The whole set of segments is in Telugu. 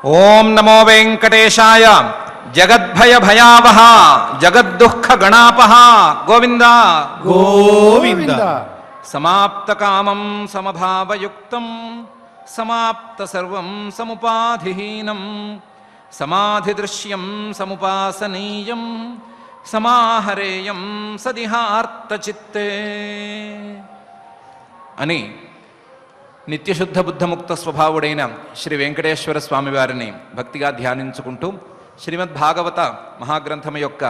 ఓం నమో వెంకటేశాయ. జగద్భయ భయావహ జగద్దుఃఖ గణాపహ గోవింద గోవింద. సమాప్త కామం సమభావయుక్తం సమాప్త సర్వం సముపాధిహీనం సమాధి దృశ్యం సముపాసనీయం సమాహరేయం సదిహార్తచిత్తే అని నిత్యశుద్ధ బుద్ధముక్త స్వభావుడైన శ్రీ వెంకటేశ్వర స్వామివారిని భక్తిగా ధ్యానించుకుంటూ శ్రీమద్భాగవత మహాగ్రంథము యొక్క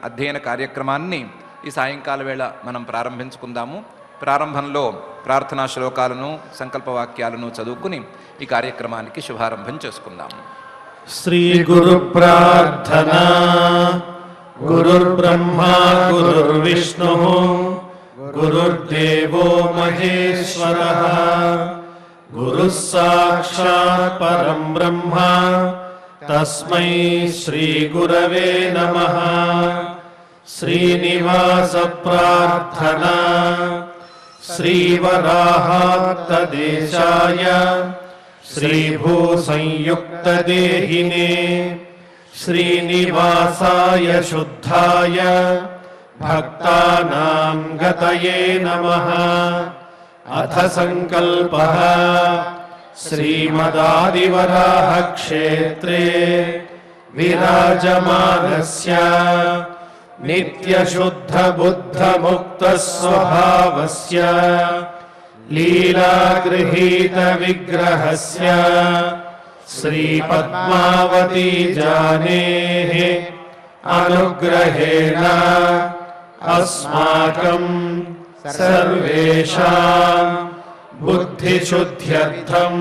అధ్యయన కార్యక్రమాన్ని ఈ సాయంకాల వేళ మనం ప్రారంభించుకుందాము. ప్రారంభంలో ప్రార్థనా శ్లోకాలను సంకల్పవాక్యాలను చదువుకుని ఈ కార్యక్రమానికి శుభారంభం చేసుకుందాము. శ్రీ గురు ప్రార్థనా. గురుర్బ్రహ్మా గురుర్విష్ణు గురుర్దేవో మహేశ్వరః. గురుః సాక్షాత్ పరం బ్రహ్మ తస్మై శ్రీ గురవే నమః. శ్రీనివాస ప్రార్థనా. శ్రీవరాహాత్తదేశాయ శ్రీభూసంయుక్తదేహినే శ్రీనివాసాయ శుద్ధాయ భక్తానాం గతయే నమః. అథ సంకల్పః. శ్రీమదాదివరాహ క్షేత్రే విరాజమానస్య నిత్యశుద్ధ బుద్ధ ముక్త స్వభావస్య లీలాగృహీత విగ్రహస్య శ్రీ పద్మావతీ జానేః అనుగ్రహేణ అస్మాకం సర్వేషాం బుద్ధిశుద్ధ్యర్థం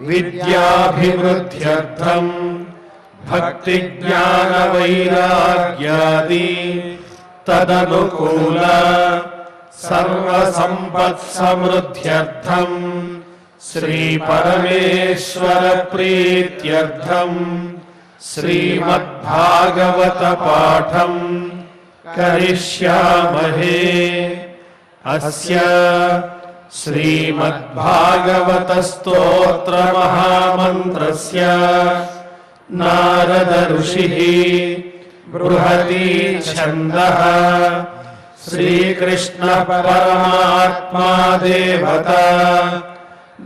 విద్యాభివృద్ధ్యర్థం భక్తి జ్ఞాన వైరాగ్యాది తదనుకూల సర్వసంపత్ సమృద్ధ్యర్థం శ్రీ పరమేశ్వర ప్రీత్యర్థం శ్రీమద్భాగవత పాఠం కరిష్యామహే. అస్య శ్రీమద్భాగవత స్తోత్ర మహామంత్రస్య నారద ఋషిః బృహతి ఛందః శ్రీకృష్ణ పరమాత్మా దేవతా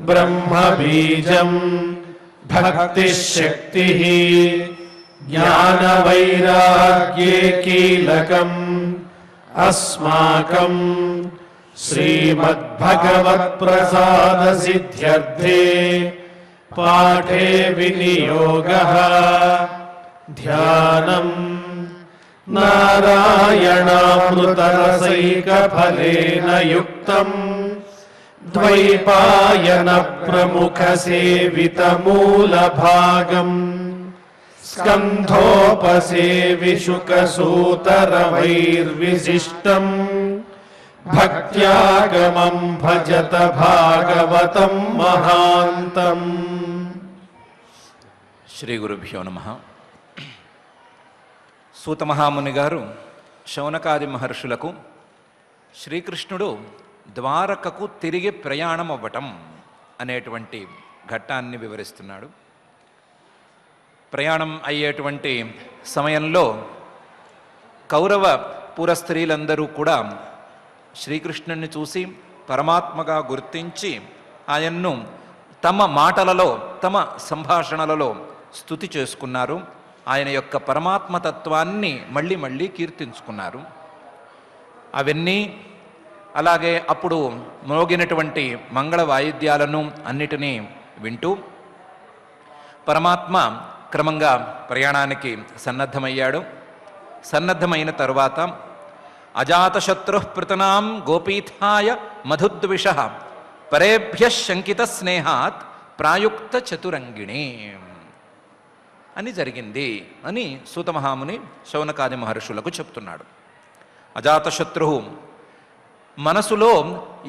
బ్రహ్మ బీజం భక్తి శక్తి జ్ఞాన వైరాగ్యే కీలకం అస్మాకం శ్రీమద్భగవత్ ప్రసాద సిద్ధ్యర్థే పాఠే వినియోగః. ధ్యానం నారాయణామృతరసైక ఫలేన యుక్తం ద్వైపాయన ప్రముఖ సేవిత మూలభాగం స్కంధోపసేవిషుకసూతరవైర్విశిష్టం భక్త్యాగమం భజత భాగవతం మహాంతం. శ్రీ గురుభ్యో నమః. సూత మహాముని గారు శౌనకాది మహర్షులకు శ్రీకృష్ణుడు ద్వారకకు తిరిగి ప్రయాణం అవ్వటం అనేటువంటి ఘట్టాన్ని వివరిస్తున్నాడు. ప్రయాణం అయ్యేటువంటి సమయంలో కౌరవ పురస్త్రీలందరూ కూడా శ్రీకృష్ణుని చూసి పరమాత్మగా గుర్తించి ఆయన్ను తమ మాటలలో తమ సంభాషణలలో స్తుతి చేసుకున్నారు. ఆయన యొక్క పరమాత్మతత్వాన్ని మళ్ళీ మళ్ళీ కీర్తించుకున్నారు. అవన్నీ అలాగే అప్పుడు మోగినటువంటి మంగళ వాయిద్యాలను అన్నిటినీ వింటూ పరమాత్మ క్రమంగా ప్రయాణానికి సన్నద్ధమయ్యాడు. సన్నద్ధమైన తరువాత అజాతశత్రు పృతనాం గోపీథాయ మధుద్విష పరేభ్య శంకిత స్నేహాత్ ప్రాయుక్త చతురంగిణి అని జరిగింది అని సూతమహాముని శౌనకాది మహర్షులకు చెప్తున్నాడు. అజాతశత్రువు మనసులో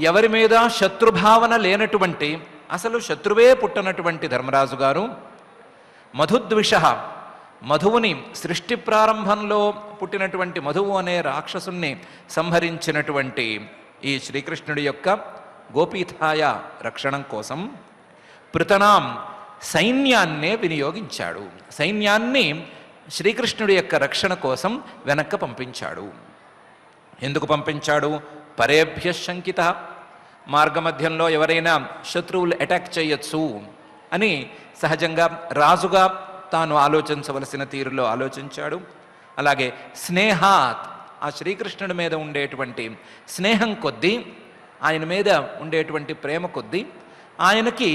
ఎవరి మీద శత్రుభావన లేనటువంటి, అసలు శత్రువే పుట్టనటువంటి ధర్మరాజు గారు మధుద్విష, మధువుని సృష్టి ప్రారంభంలో పుట్టినటువంటి మధువు అనే రాక్షసుని సంహరించినటువంటి ఈ శ్రీకృష్ణుడి యొక్క గోపీథాయ రక్షణం కోసం పృతనాం సైన్యాన్నే వినియోగించాడు. సైన్యాన్ని శ్రీకృష్ణుడి యొక్క రక్షణ కోసం వెనక్కి పంపించాడు. ఎందుకు పంపించాడు? పరేభ్య శంకిత, మార్గమధ్యంలో ఎవరైనా శత్రువులు అటాక్ చేయొచ్చు అని సహజంగా రాజుగా తాను ఆలోచించవలసిన తీరులో ఆలోచించాడు. అలాగే స్నేహాత్, ఆ శ్రీకృష్ణుడి మీద ఉండేటువంటి స్నేహం కొద్దీ, ఆయన మీద ఉండేటువంటి ప్రేమ కొద్దీ ఆయనకి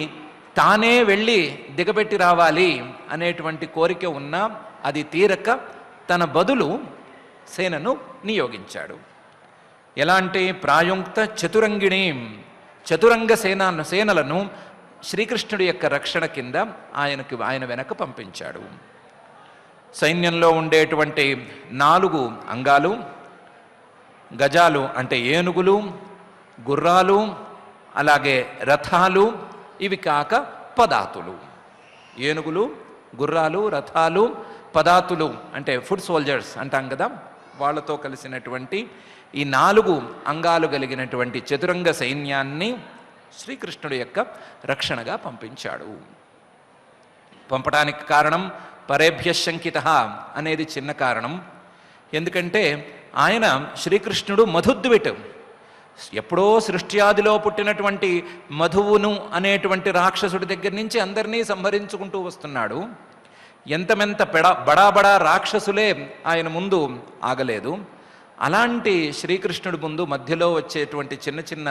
తానే వెళ్ళి దిగబెట్టి రావాలి అనేటువంటి కోరిక ఉన్నా అది తీరక తన బదులు సేనను నియోగించాడు. ఎలాంటి ప్రాయుక్త చతురంగిణీం, చతురంగ సేనలను శ్రీకృష్ణుడి యొక్క రక్షణ కింద ఆయన వెనక పంపించాడు. సైన్యంలో ఉండేటువంటి 4 అంగాలు, గజాలు అంటే ఏనుగులు, గుర్రాలు, అలాగే రథాలు, ఇవి కాక పదాతులు. ఏనుగులు, గుర్రాలు, రథాలు, పదాతులు అంటే ఫుట్ సోల్జర్స్ అంటాం కదా, వాళ్ళతో కలిసినటువంటి ఈ 4 అంగాలు కలిగినటువంటి చతురంగ సైన్యాన్ని శ్రీకృష్ణుడి యొక్క రక్షణగా పంపించాడు. పంపడానికి కారణం పరేభ్య శంకిత అనేది చిన్న కారణం. ఎందుకంటే ఆయన శ్రీకృష్ణుడు మధుద్విట్, ఎప్పుడో సృష్ట్యాదిలో పుట్టినటువంటి మధువును అనేటువంటి రాక్షసుడి దగ్గర నుంచి అందరినీ సంహరించుకుంటూ వస్తున్నాడు. ఎంతమెంత బడా రాక్షసులే ఆయన ముందు ఆగలేదు. అలాంటి శ్రీకృష్ణుడి ముందు మధ్యలో వచ్చేటువంటి చిన్న చిన్న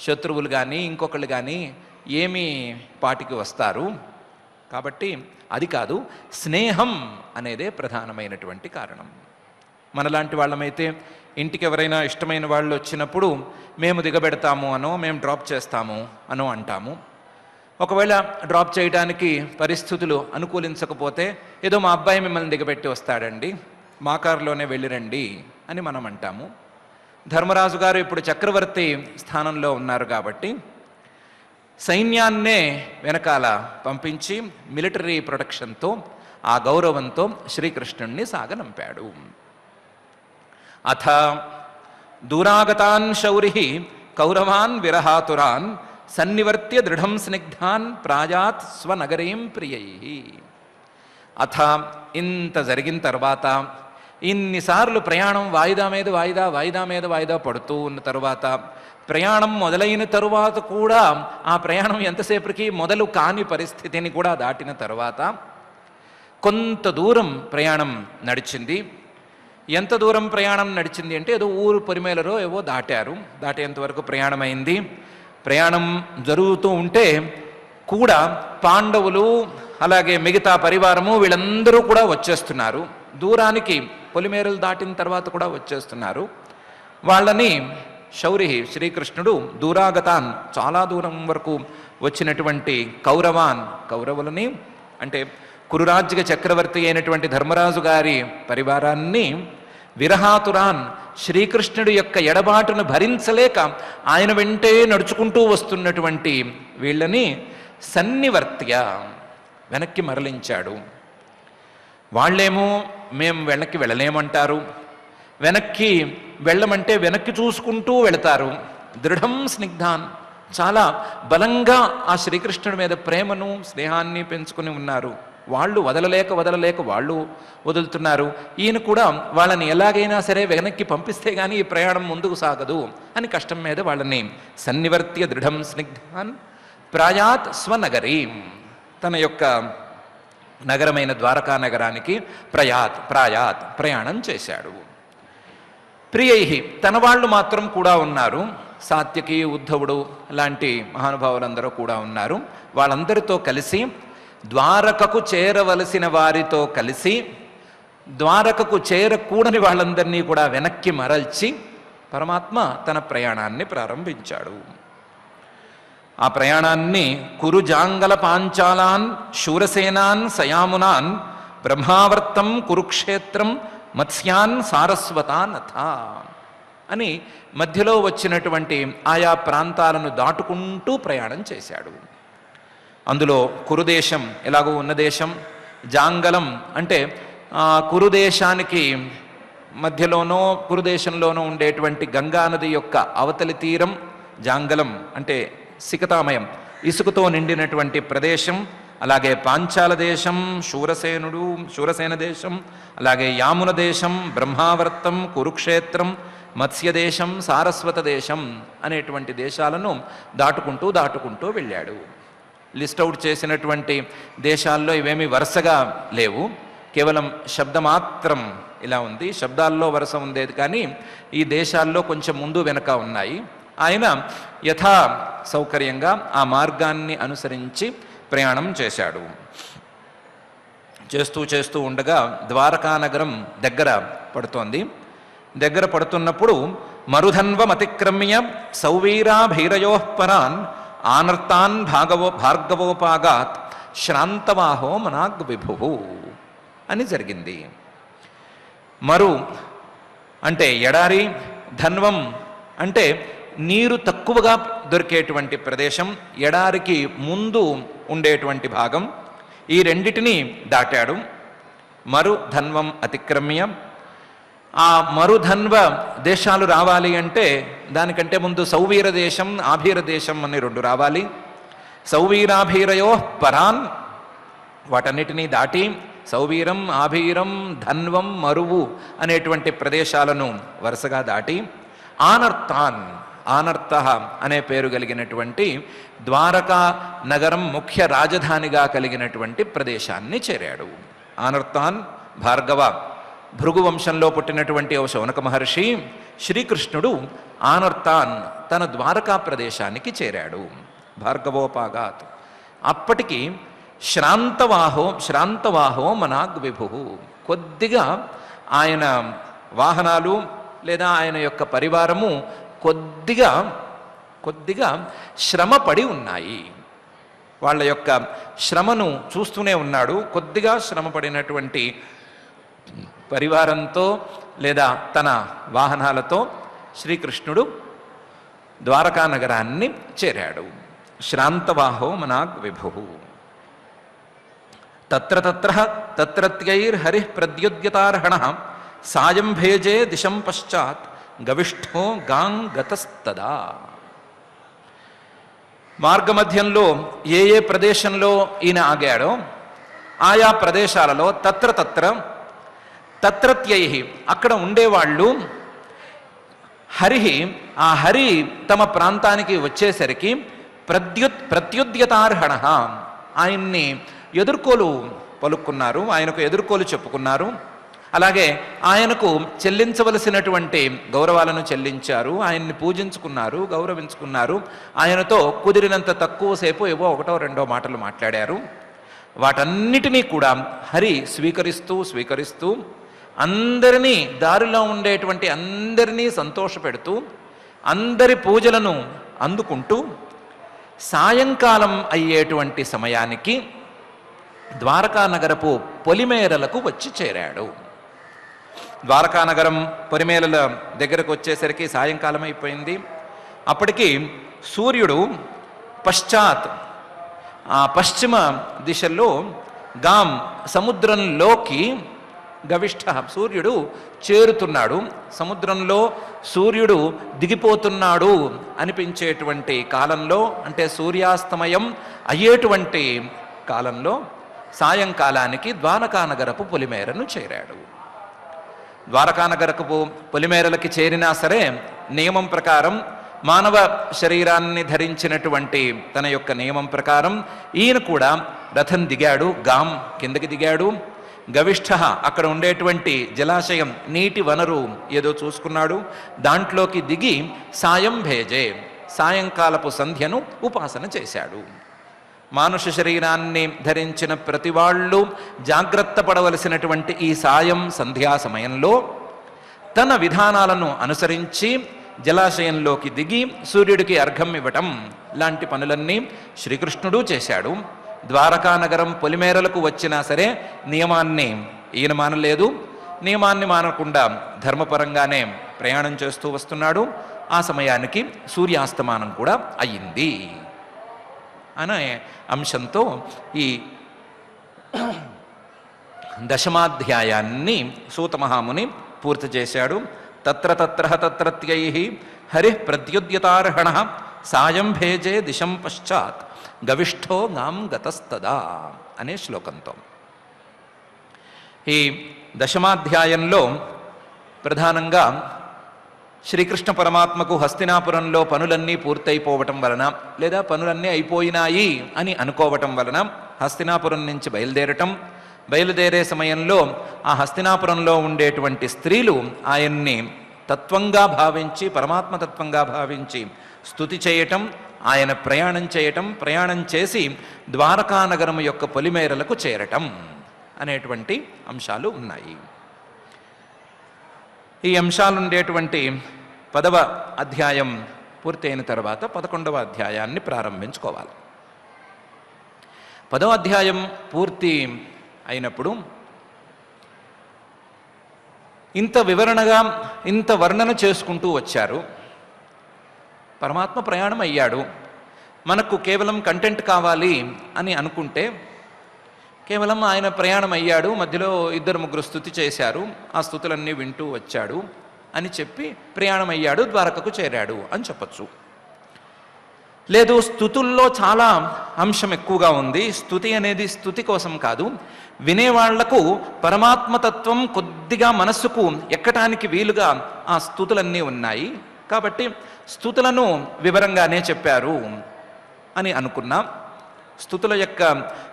శత్రువులు కానీ ఇంకొకళ్ళు కానీ ఏమి పాటికి వస్తారు? కాబట్టి అది కాదు, స్నేహం అనేదే ప్రధానమైనటువంటి కారణం. మనలాంటి వాళ్ళమైతే ఇంటికి ఎవరైనా ఇష్టమైన వాళ్ళు వచ్చినప్పుడు మేము దిగబెడతాము అనో, మేము డ్రాప్ చేస్తాము అనో అంటాము. ఒకవేళ డ్రాప్ చేయడానికి పరిస్థితులు అనుకూలించకపోతే, ఏదో మా అబ్బాయి మిమ్మల్ని దిగబెట్టి వస్తాడండి, మా కారులోనే వెళ్ళిరండి అని మనం అంటాము. ధర్మరాజు గారు ఇప్పుడు చక్రవర్తి స్థానంలో ఉన్నారు కాబట్టి సైన్యాన్నే వెనకాల పంపించి మిలిటరీ ప్రొటెక్షన్తో, ఆ గౌరవంతో శ్రీకృష్ణుణ్ణి సాగనంపాడు. అథ దూరాగతాన్ శౌరి కౌరవాన్ విరహాతురాన్ సన్నివర్త్య దృఢం స్నిగ్ధాన్ ప్రాయాత్ స్వనగరీం ప్రియై. అథ, ఇంత జరిగిన తర్వాత, ఇన్నిసార్లు ప్రయాణం వాయిదా మీద వాయిదా పడుతూ ఉన్న తరువాత, ప్రయాణం మొదలైన తరువాత కూడా ఆ ప్రయాణం ఎంతసేపటికి మొదలు కాని పరిస్థితిని కూడా దాటిన తర్వాత కొంత దూరం ప్రయాణం నడిచింది. ఎంత దూరం ప్రయాణం నడిచింది అంటే ఏదో ఊరు పొరిమేలరో ఏవో దాటేంతవరకు ప్రయాణం అయింది. ప్రయాణం జరుగుతూ ఉంటే కూడా పాండవులు అలాగే మిగతా పరివారము వీళ్ళందరూ కూడా వచ్చేస్తున్నారు. దూరానికి పొలిమేరలు దాటిన తర్వాత కూడా వచ్చేస్తున్నారు. వాళ్ళని శౌరి శ్రీకృష్ణుడు దూరాగతాన్, చాలా దూరం వరకు వచ్చినటువంటి కౌరవులని అంటే కురురాజ్య చక్రవర్తి అయినటువంటి ధర్మరాజు గారి పరివారాన్ని, విరహాతురాన్, శ్రీకృష్ణుడి యొక్క ఎడబాటును భరించలేక ఆయన వెంటే నడుచుకుంటూ వస్తున్నటువంటి వీళ్ళని సన్నివర్త్య, వెనక్కి మరలించాడు. వాళ్ళేమో మేము వెనక్కి వెళ్ళలేమంటారు, వెనక్కి వెళ్ళమంటే వెనక్కి చూసుకుంటూ వెళతారు. దృఢం స్నిగ్ధాన్, చాలా బలంగా ఆ శ్రీకృష్ణుడి మీద ప్రేమను స్నేహాన్ని పెంచుకుని ఉన్నారు. వాళ్ళు వదలలేక వాళ్ళు వదులుతున్నారు. ఈయన కూడా వాళ్ళని ఎలాగైనా సరే వెనక్కి పంపిస్తే కానీ ఈ ప్రయాణం ముందుకు సాగదు అని కష్టం మీద వాళ్ళని సన్నివర్త్య దృఢం స్నిగ్ధాన్ ప్రాయాత్ స్వనగరీం, తన యొక్క నగరమైన ద్వారకా నగరానికి ప్రాయాత్ ప్రయాణం చేశాడు. ప్రియై, తన వాళ్ళు మాత్రం కూడా ఉన్నారు. సాత్యకి, ఉద్ధవుడు లాంటి మహానుభావులందరూ కూడా ఉన్నారు. వాళ్ళందరితో కలిసి ద్వారకకు చేరవలసిన వారితో కలిసి ద్వారకకు చేరకూడని వాళ్ళందరినీ కూడా వెనక్కి మరల్చి పరమాత్మ తన ప్రయాణాన్ని ప్రారంభించాడు. ఆ ప్రయాణాన్ని కురుజాంగల పాంచాలాన్ శూరసేనాన్ సయామునాన్ బ్రహ్మావర్తం కురుక్షేత్రం మత్స్యాన్ సారస్వతానథ అని మధ్యలో వచ్చినటువంటి ఆయా ప్రాంతాలను దాటుకుంటూ ప్రయాణం చేశాడు. అందులో కురుదేశం ఎలాగో ఉన్న దేశం, జాంగలం అంటే కురుదేశానికి మధ్యలోనో కురుదేశంలోనో ఉండేటువంటి గంగానది యొక్క అవతలి తీరం జాంగలం అంటే సికతామయం, ఇసుకతో నిండినటువంటి ప్రదేశం. అలాగే పాంచాల దేశం, శూరసేన దేశం, అలాగే యామున దేశం, బ్రహ్మావర్తం, కురుక్షేత్రం, మత్స్యదేశం, సారస్వత దేశం అనేటువంటి దేశాలను దాటుకుంటూ వెళ్ళాడు. లిస్ట్ అవుట్ చేసినటువంటి దేశాల్లో ఇవేమీ వరుసగా లేవు, కేవలం శబ్దమాత్రం ఇలా ఉంది. శబ్దాల్లో వరుస ఉండేది, కానీ ఈ దేశాల్లో కొంచెం ముందు వెనక ఉన్నాయి. ఆయన యథా సౌకర్యంగా ఆ మార్గాన్ని అనుసరించి ప్రయాణం చేశాడు. చేస్తూ ఉండగా ద్వారకా నగరం దగ్గర పడుతోంది. దగ్గర పడుతున్నప్పుడు మరుధన్వమతిక్రమ్య సౌవీరాభైరయోఃపరాన్ ఆనర్తాన్ భార్గవోపాగాత్ శ్రాంతవాహో మనాగ్ విభు అని జరిగింది. మరు అంటే ఎడారి, ధన్వం అంటే నీరు తక్కువగా దొరికేటువంటి ప్రదేశం, ఎడారికి ముందు ఉండేటువంటి భాగం. ఈ రెండిటిని దాటాడు. మరుధన్వం అతిక్రమ్య, ఆ మరుధన్వ దేశాలు రావాలి అంటే దానికంటే ముందు సౌవీర దేశం, ఆభీర దేశం అని రెండు రావాలి. సౌవీరాభీరయో పరాన్, వాటన్నిటినీ దాటి సౌవీరం, ఆభీరం, ధన్వం, మరువు అనేటువంటి ప్రదేశాలను వరుసగా దాటి ఆనర్తాన్, ఆనర్త అనే పేరు కలిగినటువంటి ద్వారకా నగరం ముఖ్య రాజధానిగా కలిగినటువంటి ప్రదేశాన్ని చేరాడు. ఆనర్తాన్ భార్గవ, భృగు వంశంలో పుట్టినటువంటి ఓ శౌనక మహర్షి శ్రీకృష్ణుడు ఆనర్తాన్ తన ద్వారకా ప్రదేశానికి చేరాడు. భార్గవోపాగాత్. అప్పటికి శ్రాంతవాహో మనాగ్ విభు, కొద్దిగా ఆయన వాహనాలు లేదా ఆయన యొక్క పరివారము కొద్దిగా శ్రమపడి ఉన్నాయి. వాళ్ళ యొక్క శ్రమను చూస్తూనే ఉన్నాడు. కొద్దిగా శ్రమపడినటువంటి పరివారంతో లేదా తన వాహనాలతో శ్రీకృష్ణుడు ద్వారకా నగరాన్ని చేరాడు. శ్రాంతవాహో మనాగ్ విభు. తత్రత్యైర్హరి ప్రద్యుద్యతార్హణ సాయం భేజే దిశం పశ్చాత్ గవిష్ఠో గాంగతస్తదా. మార్గమధ్యంలో ఏ ప్రదేశంలో ఈయన ఆగాడో ఆయా ప్రదేశాలలో తత్రత్యై అక్కడ ఉండేవాళ్ళు ఆ హరి తమ ప్రాంతానికి వచ్చేసరికి ప్రత్యుద్యతార్హణ ఆయన్ని ఎదుర్కోలు పలుక్కున్నారు, ఆయనకు ఎదుర్కోలు చెప్పుకున్నారు. అలాగే ఆయనకు చెల్లించవలసినటువంటి గౌరవాలను చెల్లించారు, ఆయన్ని పూజించుకున్నారు, గౌరవించుకున్నారు. ఆయనతో కుదిరినంత తక్కువసేపు ఏవో ఒకటో రెండో మాటలు మాట్లాడారు. వాటన్నిటినీ కూడా హరి స్వీకరిస్తూ అందరినీ, దారిలో ఉండేటువంటి అందరినీ సంతోషపెడుతూ అందరి పూజలను అందుకుంటూ సాయంకాలం అయ్యేటువంటి సమయానికి ద్వారకా నగరపు పొలిమేరలకు వచ్చి చేరాడు. ద్వారకా నగరం పొలిమేరల దగ్గరకు వచ్చేసరికి సాయంకాలం అయిపోయింది. అప్పటికి సూర్యుడు పశ్చిమ దిశలో సముద్రంలోకి గవిష్ఠ సూర్యుడు చేరుతున్నాడు. సముద్రంలో సూర్యుడు దిగిపోతున్నాడు అనిపించేటువంటి కాలంలో, అంటే సూర్యాస్తమయం అయ్యేటువంటి కాలంలో సాయంకాలానికి ద్వారకానగరపు పొలిమేరను చేరాడు. ద్వారకానగరపు పొలిమేరలకి చేరినా సరే నియమం ప్రకారం, మానవ శరీరాన్ని ధరించినటువంటి తన యొక్క నియమం ప్రకారం ఈయన కూడా రథం దిగాడు. కిందకి దిగాడు. గవిష్ఠ అక్కడ ఉండేటువంటి జలాశయం, నీటి వనరు ఏదో చూసుకున్నాడు. దాంట్లోకి దిగి సాయం భేజే సాయంకాలపు సంధ్యను ఉపాసన చేశాడు. మానుష శరీరాన్ని ధరించిన ప్రతి వాళ్ళు జాగ్రత్త పడవలసినటువంటి ఈ సాయం సంధ్యా సమయంలో తన విధానాలను అనుసరించి జలాశయంలోకి దిగి సూర్యుడికి అర్ఘం ఇవ్వటం లాంటి పనులన్నీ శ్రీకృష్ణుడు చేశాడు. ద్వారకా నగరం పొలిమేరలకు వచ్చినా సరే నియమాన్ని ఈయన మానలేదు. నియమాన్ని మానకుండా ధర్మపరంగానే ప్రయాణం చేస్తూ వస్తున్నాడు. ఆ సమయానికి సూర్యాస్తమానం కూడా అయ్యింది అనే అంశంతో ఈ దశమాధ్యాయాన్ని సూత మహాముని పూర్తి చేశాడు. తత్రత్యై హరి ప్రద్యుద్యతార్హణ సాయం భేజే దిశం పశ్చాత్ గవిష్ఠో గాం గతస్తదా అనే శ్లోకంతో. ఈ దశమాధ్యాయంలో ప్రధానంగా శ్రీకృష్ణ పరమాత్మకు హస్తినాపురంలో పనులన్నీ పూర్తయిపోవటం వలన, లేదా పనులన్నీ అయిపోయినాయి అని అనుకోవటం వలన హస్తినాపురం నుంచి బయలుదేరే సమయంలో ఆ హస్తినాపురంలో ఉండేటువంటి స్త్రీలు ఆయన్ని తత్వంగా భావించి, పరమాత్మతత్వంగా భావించి స్తుతి చేయటం, ఆయన ప్రయాణం చేసి ద్వారకానగరం యొక్క పొలిమేరలకు చేరటం అనేటువంటి అంశాలు ఉన్నాయి. ఈ అంశాలుండేటువంటి 10వ అధ్యాయం పూర్తయిన తర్వాత 11వ అధ్యాయాన్ని ప్రారంభించుకోవాలి. 10వ అధ్యాయం పూర్తి అయినప్పుడు ఇంత వివరణగా ఇంత వర్ణన చేసుకుంటూ వచ్చారు. పరమాత్మ ప్రయాణం అయ్యాడు, మనకు కేవలం కంటెంట్ కావాలి అని అనుకుంటే కేవలం ఆయన ప్రయాణం అయ్యాడు, మధ్యలో 2-3 స్తుతి చేశారు, ఆ స్తుతులన్నీ వింటూ వచ్చాడు అని చెప్పి ప్రయాణం అయ్యాడు, ద్వారకకు చేరాడు అని చెప్పచ్చు. లేదు, స్తుతుల్లో చాలా అంశం ఎక్కువగా ఉంది. స్తుతి అనేది స్తుతి కోసం కాదు, వినేవాళ్లకు పరమాత్మతత్వం కొద్దిగా మనస్సుకు ఎక్కటానికి వీలుగా ఆ స్తుతులన్నీ ఉన్నాయి కాబట్టి స్తుతులను వివరంగానే చెప్పారు అని అనుకున్నాం. స్తుతుల యొక్క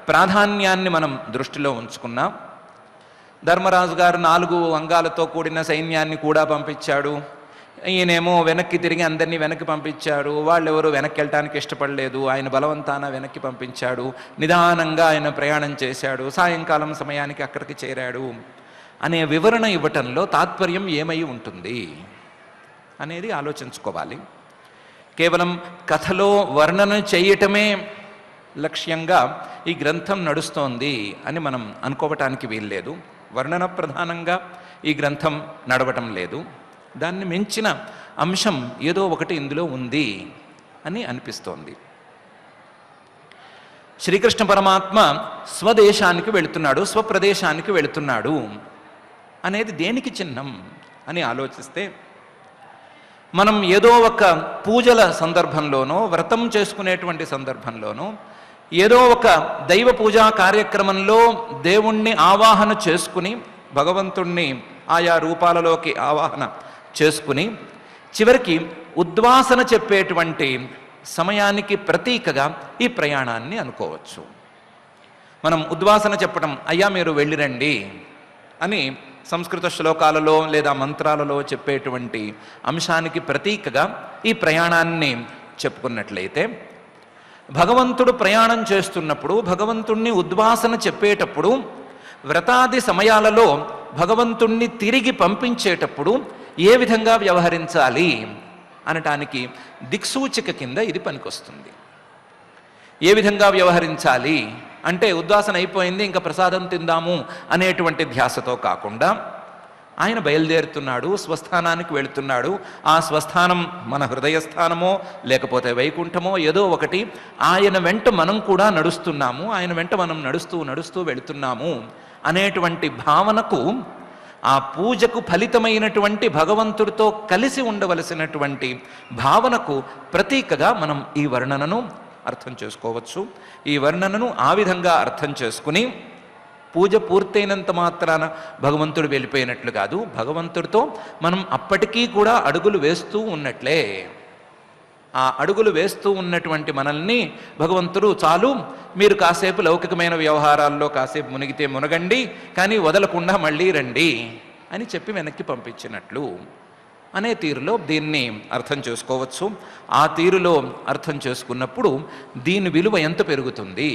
ప్రాధాన్యాన్ని మనం దృష్టిలో ఉంచుకున్నాం. ధర్మరాజు గారు 4 అంగాలతో కూడిన సైన్యాన్ని కూడా పంపించాడు. ఈయనేమో వెనక్కి తిరిగి అందరినీ వెనక్కి పంపించాడు. వాళ్ళెవరూ వెనక్కి వెళ్ళటానికి ఇష్టపడలేదు, ఆయన బలవంతాన వెనక్కి పంపించాడు. నిదానంగా ఆయన ప్రయాణం చేశాడు, సాయంకాలం సమయానికి అక్కడికి చేరాడు అనే వివరణ ఇవ్వటంలో తాత్పర్యం ఏమై ఉంటుంది అనేది ఆలోచించుకోవాలి. కేవలం కథలో వర్ణన చేయటమే లక్ష్యంగా ఈ గ్రంథం నడుస్తోంది అని మనం అనుకోవటానికి వీల్లేదు. వర్ణన ప్రధానంగా ఈ గ్రంథం నడవటం లేదు. దాన్ని మించిన అంశం ఏదో ఒకటి ఇందులో ఉంది అని అనిపిస్తోంది. శ్రీకృష్ణ పరమాత్మ స్వదేశానికి వెళుతున్నాడు, స్వప్రదేశానికి వెళుతున్నాడు అనేది దేనికి చిహ్నం అని ఆలోచిస్తే, మనం ఏదో ఒక పూజల సందర్భంలోనో, వ్రతం చేసుకునేటువంటి సందర్భంలోనో, ఏదో ఒక దైవ పూజా కార్యక్రమంలో దేవుణ్ణి ఆవాహన చేసుకుని, భగవంతుణ్ణి ఆయా రూపాలలోకి ఆవాహన చేసుకుని చివరికి ఉద్వాసన చెప్పేటువంటి సమయానికి ప్రతీకగా ఈ ప్రయాణాన్ని అనుకోవచ్చు. మనం ఉద్వాసన చెప్పడం, అయ్యా మీరు వెళ్ళిరండి అని సంస్కృత శ్లోకాలలో లేదా మంత్రాలలో చెప్పేటువంటి అంశానికి ప్రతీకగా ఈ ప్రయాణాన్ని చెప్పుకున్నట్లయితే, భగవంతుడు ప్రయాణం చేస్తున్నప్పుడు, భగవంతుణ్ణి ఉద్వాసన చెప్పేటప్పుడు, వ్రతాది సమయాలలో భగవంతుణ్ణి తిరిగి పంపించేటప్పుడు ఏ విధంగా వ్యవహరించాలి అనటానికి దిక్సూచిక కింద ఇది పనికొస్తుంది. ఏ విధంగా వ్యవహరించాలి అంటే, ఉద్వాసన అయిపోయింది ఇంకా ప్రసాదం తిందాము అనేటువంటి ధ్యాసతో కాకుండా, ఆయన బయలుదేరుతున్నాడు, స్వస్థానానికి వెళుతున్నాడు. ఆ స్వస్థానం మన హృదయస్థానమో లేకపోతే వైకుంఠమో ఏదో ఒకటి, ఆయన వెంట మనం కూడా నడుస్తున్నాము, ఆయన వెంట మనం నడుస్తూ వెళుతున్నాము అనేటువంటి భావనకు, ఆ పూజకు ఫలితమైనటువంటి భగవంతుడితో కలిసి ఉండవలసినటువంటి భావనకు ప్రతీకగా మనం ఈ వర్ణనను అర్థం చేసుకోవచ్చు. ఈ వర్ణనను ఆ విధంగా అర్థం చేసుకుని, పూజ పూర్తయినంత మాత్రాన భగవంతుడు వెళ్ళిపోయినట్లు కాదు, భగవంతుడితో మనం అప్పటికీ కూడా అడుగులు వేస్తూ ఉన్నట్లే. ఆ అడుగులు వేస్తూ ఉన్నటువంటి మనల్ని భగవంతుడు, చాలు మీరు కాసేపు లౌకికమైన వ్యవహారాల్లో కాసేపు మునిగితే మునగండి, కానీ వదలకుండా మళ్ళీ రండి అని చెప్పి వెనక్కి పంపించినట్లు అనే తీరులో దీన్ని అర్థం చేసుకోవచ్చు. ఆ తీరులో అర్థం చేసుకున్నప్పుడు దీని విలువ ఎంత పెరుగుతుంది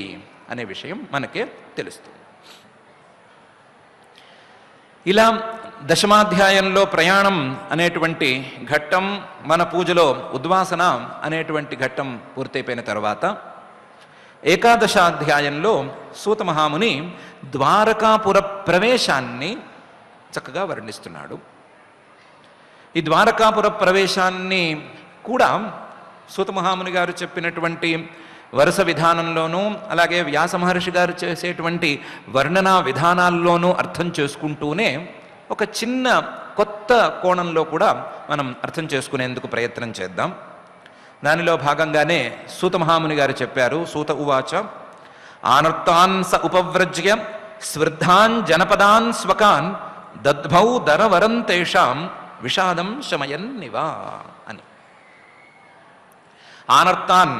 అనే విషయం మనకే తెలుస్తుంది. ఇలా దశమాధ్యాయంలో ప్రయాణం అనేటువంటి ఘట్టం, మన పూజలో ఉద్వాసన అనేటువంటి ఘట్టం పూర్తయిపోయిన తర్వాత, ఏకాదశాధ్యాయంలో సూత మహాముని ద్వారకాపుర ప్రవేశాన్ని చక్కగా వర్ణిస్తున్నాడు. ఈ ద్వారకాపుర ప్రవేశాన్ని కూడా సూత మహాముని గారు చెప్పినటువంటి వరుస విధానంలోనూ, అలాగే వ్యాస మహర్షి గారు చేసేటువంటి వర్ణనా విధానాల్లోనూ అర్థం చేసుకుంటూనే ఒక చిన్న కొత్త కోణంలో కూడా మనం అర్థం చేసుకునేందుకు ప్రయత్నం చేద్దాం. దానిలో భాగంగానే సూత మహాముని గారు చెప్పారు. సూత ఉవాచ ఆనర్తాన్ స ఉపవ్రజ్య స్వృద్ధాన్ జనపదాన్ స్వకాన్ దద్భౌ దరవరం తేషాం విషాదం శమయన్నివా అని. ఆనర్తాన్,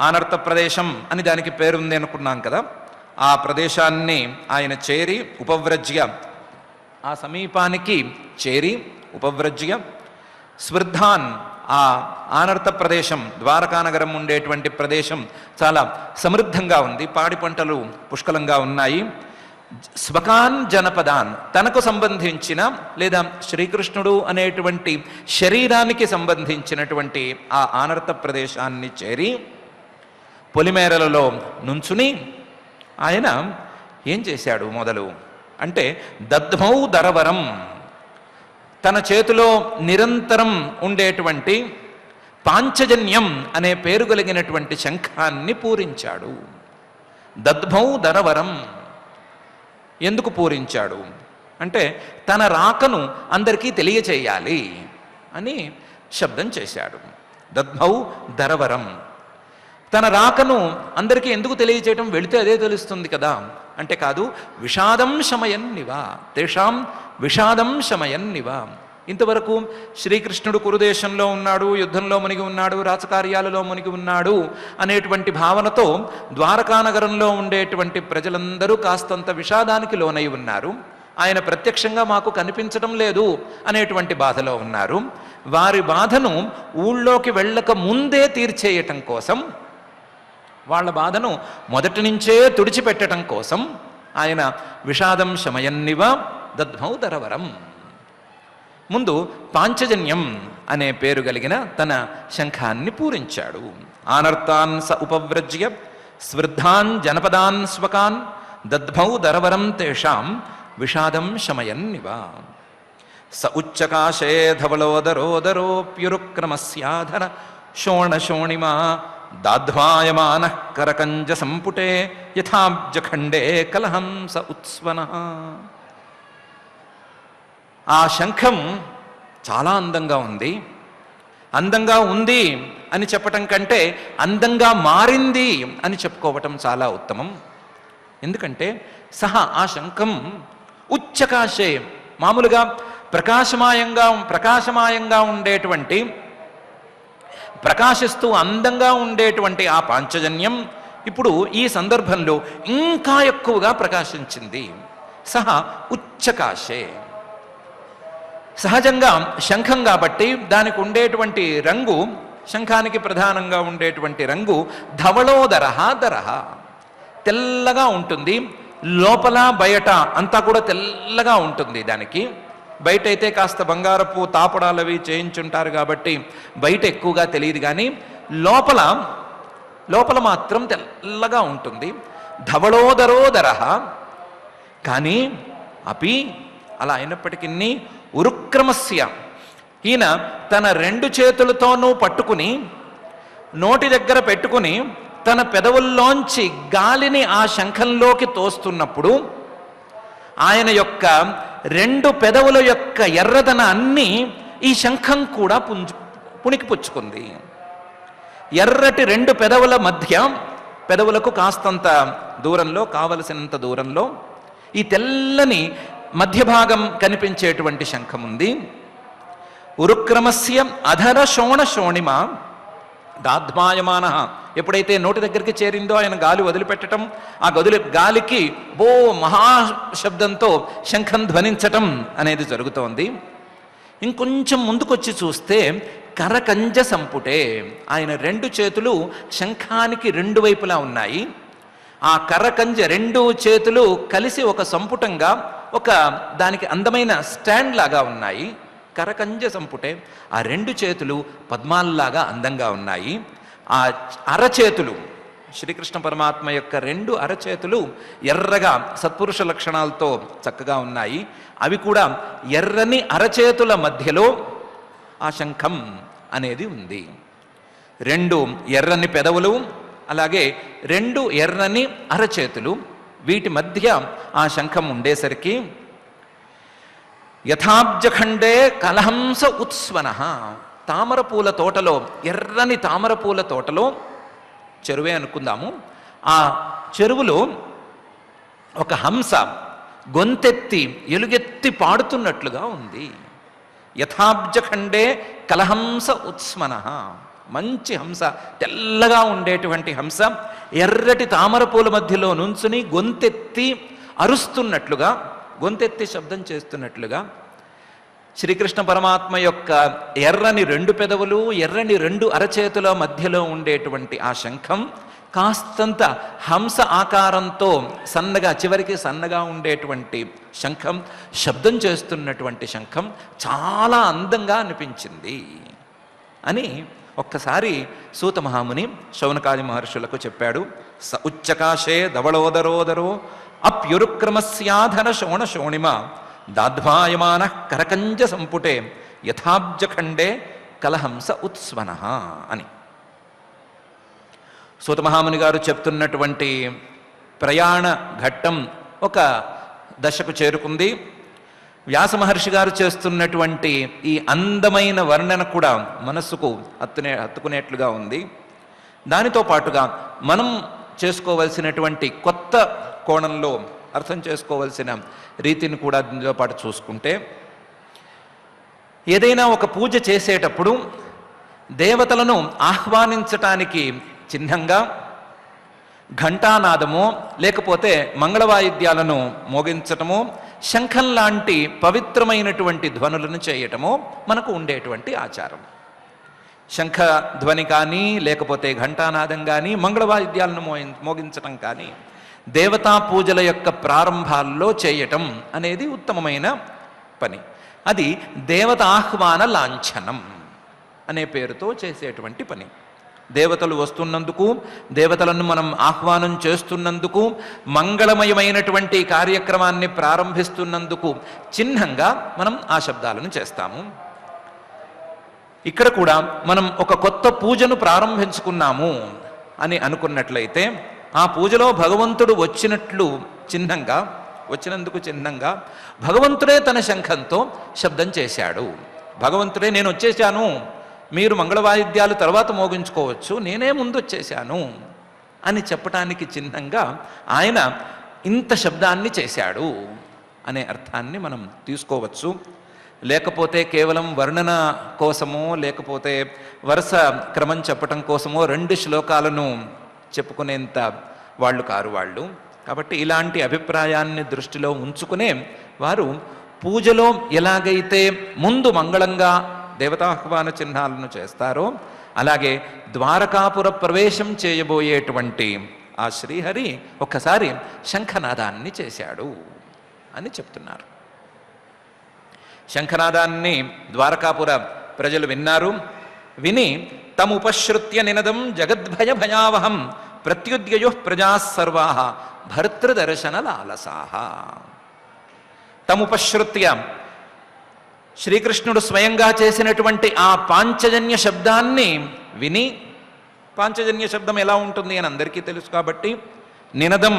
ఆనర్త ప్రదేశం అని దానికి పేరుంది అనుకున్నాం కదా. ఆ ప్రదేశాన్ని ఆయన చేరి ఉపవ్రజ్య, ఆ సమీపానికి చేరి ఉపవ్రజ్య స్వృద్ధాన్, ఆ ఆనర్త ప్రదేశం ద్వారకానగరం ఉండేటువంటి ప్రదేశం చాలా సమృద్ధంగా ఉంది, పాడి పంటలు పుష్కలంగా ఉన్నాయి. స్వకాన్ జనపదాన్, తనకు సంబంధించిన లేదా శ్రీకృష్ణుడు అనేటువంటి శరీరానికి సంబంధించినటువంటి ఆ ఆనర్త ప్రదేశాన్ని చేరి పొలిమేరలలో నుంచుని ఆయన ఏం చేశాడు మొదలు అంటే దద్మౌ దరవరం, తన చేతిలో నిరంతరం ఉండేటువంటి పాంచజన్యం అనే పేరు కలిగినటువంటి శంఖాన్ని పూరించాడు. దద్మౌ దరవరం ఎందుకు పూరించాడు అంటే తన రాకను అందరికీ తెలియచేయాలి అని శబ్దం చేశాడు. దద్మౌ దరవరం, తన రాకను అందరికీ ఎందుకు తెలియచేయటం, వెళితే అదే తెలుస్తుంది కదా అంటే కాదు. విషాదం శమయన్నివా, తేషాం విషాదం శమయన్నివా. ఇంతవరకు శ్రీకృష్ణుడు కురుదేశంలో ఉన్నాడు, యుద్ధంలో మునిగి ఉన్నాడు, రాజకార్యాలలో మునిగి ఉన్నాడు అనేటువంటి భావనతో ద్వారకానగరంలో ఉండేటువంటి ప్రజలందరూ కాస్తంత విషాదానికి లోనై ఉన్నారు. ఆయన ప్రత్యక్షంగా మాకు కనిపించడం లేదు అనేటువంటి బాధలో ఉన్నారు. వారి బాధను ఊళ్ళోకి వెళ్ళక ముందే తీర్చేయటం కోసం, వాళ్ళ బాధను మొదటి నుంచే తుడిచిపెట్టడం కోసం ఆయన విషాదం శమయన్నివ దద్మౌ దరవరం, ముందు పాంచజన్యం అనే పేరు కలిగిన తన శంఖాన్ని పూరించాడు. ఆనర్తాన్ స ఉపవ్రజ్య స్వృద్ధాన్ జనపదాన్ స్వకాన్ దద్మౌ దరవరం తేషాం విషాదం శమయన్నివ. స ఉచ్చకాశే ధవళోదరోదరోప్యురుక్రమస్యాధర శోణశోణిమా దాధ్వాయమాన కరకంజ సంపుటే యథాబ్జఖండే కలహంస ఉత్స్వనః. ఆ శంఖం చాలా అందంగా ఉంది. అందంగా ఉంది అని చెప్పటం కంటే అందంగా మారింది అని చెప్పుకోవటం చాలా ఉత్తమం. ఎందుకంటే ఆ శంఖం ఉచ్చకాశే, మామూలుగా ప్రకాశమాయంగా ఉండేటువంటి, ప్రకాశిస్తూ అందంగా ఉండేటువంటి ఆ పాంచజన్యం ఇప్పుడు ఈ సందర్భంలో ఇంకా ఎక్కువగా ప్రకాశించింది. ఉచ్చకాశే, సహజంగా శంఖం కాబట్టి దానికి ఉండేటువంటి రంగు, శంఖానికి ప్రధానంగా ఉండేటువంటి రంగు ధవళోదరః దరః, తెల్లగా ఉంటుంది. లోపల బయట అంతా కూడా తెల్లగా ఉంటుంది. దానికి బయట అయితే కాస్త బంగారపు తాపడాలు అవి చేయించుంటారు కాబట్టి బయట ఎక్కువగా తెలియదు, కానీ లోపల మాత్రం తెల్లగా ఉంటుంది. ధవళోదరోదరః, కానీ అపి అలా అయినప్పటికీ ఉరుక్రమస్య, ఈయన తన రెండు చేతులతోనూ పట్టుకుని నోటి దగ్గర పెట్టుకుని తన పెదవుల్లోంచి గాలిని ఆ శంఖంలోకి తోస్తున్నప్పుడు ఆయన యొక్క రెండు పెదవుల యొక్క ఎర్రదనాన్ని ఈ శంఖం కూడా పుణికిపుచ్చుకుంది. ఎర్రటి రెండు పెదవుల మధ్య, పెదవులకు కాస్తంత దూరంలో, కావలసినంత దూరంలో ఈ తెల్లని మధ్య భాగం కనిపించేటువంటి శంఖం ఉంది. ఉరుక్రమస్య అధర శోణ శోణిమ దాధ్మాయమాన, ఎప్పుడైతే నోటి దగ్గరికి చేరిందో ఆయన గాలి వదిలిపెట్టడం, ఆ గాలికి మహాశబ్దంతో శంఖం ధ్వనించటం అనేది జరుగుతోంది. ఇంకొంచెం ముందుకొచ్చి చూస్తే కరకంజ సంపుటే, ఆయన రెండు చేతులు శంఖానికి రెండు వైపులా ఉన్నాయి. ఆ కరకంజ రెండు చేతులు కలిసి ఒక సంపుటంగా, ఒక దానికి అందమైన స్టాండ్ లాగా ఉన్నాయి. కరకంజ సంపుటే, ఆ రెండు చేతులు పద్మాల్లాగా అందంగా ఉన్నాయి. ఆ అరచేతులు, శ్రీకృష్ణ పరమాత్మ యొక్క రెండు అరచేతులు ఎర్రగా సత్పురుష లక్షణాలతో చక్కగా ఉన్నాయి. అవి కూడా ఎర్రని అరచేతుల మధ్యలో ఆ శంఖం అనేది ఉంది. రెండు ఎర్రని పెదవులు, అలాగే రెండు ఎర్రని అరచేతులు, వీటి మధ్య ఆ శంఖం ఉండేసరికి యథాబ్జఖండే కలహంస ఉత్స్వనః, తామరపూల తోటలో, ఎర్రని తామరపూల తోటలో, చెరువే అనుకుందాము, ఆ చెరువులో ఒక హంస గొంతెత్తి ఎలుగెత్తి పాడుతున్నట్లుగా ఉంది. యథాబ్జఖండే కలహంస ఉత్స్మన, మంచి హంస, తెల్లగా ఉండేటువంటి హంస ఎర్రటి తామరపూల మధ్యలో నుంచుని గొంతెత్తి అరుస్తున్నట్లుగా, గొంతెత్తి శబ్దం చేస్తున్నట్లుగా శ్రీకృష్ణ పరమాత్మ యొక్క ఎర్రని 2 పెదవులు, ఎర్రని 2 అరచేతుల మధ్యలో ఉండేటువంటి ఆ శంఖం కాస్తంత హంస ఆకారంతో సన్నగా, చివరికి సన్నగా ఉండేటువంటి శంఖం, శబ్దం చేస్తున్నటువంటి శంఖం చాలా అందంగా అనిపించింది అని ఒక్కసారి సూత మహాముని శౌనకాది మహర్షులకు చెప్పాడు. స ఉచ్చకాశే ధవళోదరోదరో అప్యురుక్రమస్యాధన శోణ శోణిమ దాధ్వాయమాన కరకంజ సంపుటే యథాబ్జఖండే కలహంస ఉత్స్వన అని సూతమహాముని గారు చెప్తున్నటువంటి ప్రయాణ ఘట్టం ఒక దశకు చేరుకుంది. వ్యాస మహర్షి గారు చేస్తున్నటువంటి ఈ అందమైన వర్ణన కూడా మనస్సుకు హత్తుకునేట్లుగా ఉంది. దానితో పాటుగా మనం చేసుకోవలసినటువంటి కొత్త కోణంలో అర్థం చేసుకోవలసిన రీతిని కూడా దీనితో పాటు చూసుకుంటే, ఏదైనా ఒక పూజ చేసేటప్పుడు దేవతలను ఆహ్వానించటానికి చిహ్నంగా ఘంటానాదమో లేకపోతే మంగళవాయిద్యాలను మోగించటమో, శంఖం లాంటి పవిత్రమైనటువంటి ధ్వనులను చేయటమో మనకు ఉండేటువంటి ఆచారం. శంఖ ధ్వని కానీ, లేకపోతే ఘంటానాదం కానీ, మంగళవాయిద్యాలను మోగించటం కానీ దేవతా పూజల యొక్క ప్రారంభాల్లో చేయటం అనేది ఉత్తమమైన పని. అది దేవత ఆహ్వాన లాంఛనం అనే పేరుతో చేసేటువంటి పని. దేవతలు వస్తున్నందుకు, దేవతలను మనం ఆహ్వానం చేస్తున్నందుకు, మంగళమయమైనటువంటి కార్యక్రమాన్ని ప్రారంభిస్తున్నందుకు చిహ్నంగా మనం ఆ శబ్దాలను చేస్తాము. ఇక్కడ కూడా మనం ఒక కొత్త పూజను ప్రారంభించుకున్నాము అని అనుకున్నట్లయితే, ఆ పూజలో భగవంతుడు వచ్చినందుకు చిహ్నంగా భగవంతుడే తన శంఖంతో శబ్దం చేశాడు. భగవంతుడే నేను వచ్చేసాను, మీరు మంగళవాయిద్యాలు తర్వాత మోగించుకోవచ్చు, నేనే ముందు వచ్చేసాను అని చెప్పటానికి చిహ్నంగా ఆయన ఇంత శబ్దాన్ని చేశాడు అనే అర్థాన్ని మనం తీసుకోవచ్చు. లేకపోతే కేవలం వర్ణన కోసమో, లేకపోతే వరుస క్రమం చెప్పటం కోసమో 2 శ్లోకాలను చెప్పుకునేంత వాళ్ళు కారు వాళ్ళు. కాబట్టి ఇలాంటి అభిప్రాయాన్ని దృష్టిలో ఉంచుకునే వారు పూజలో ఎలాగైతే ముందు మంగళంగా దేవతాహ్వాన చిహ్నాలను చేస్తారో, అలాగే ద్వారకాపుర ప్రవేశం చేయబోయేటువంటి ఆ శ్రీహరి ఒక్కసారి శంఖనాదాన్ని చేశాడు అని చెప్తున్నారు. శంఖనాదాన్ని ద్వారకాపుర ప్రజలు విన్నారు. విని తముపశ్రుత్య నినదం జగద్భయ భయావహం ప్రత్యుద్యయో ప్రజా సర్వా భర్తృదర్శన లాలసాహ. తముపశ్రుత్య, శ్రీకృష్ణుడు స్వయంగా చేసినటువంటి ఆ పాంచజన్య శబ్దాన్ని విని, పాంచజన్య శబ్దం ఎలా ఉంటుంది అని అందరికీ తెలుసు కాబట్టి, నినదం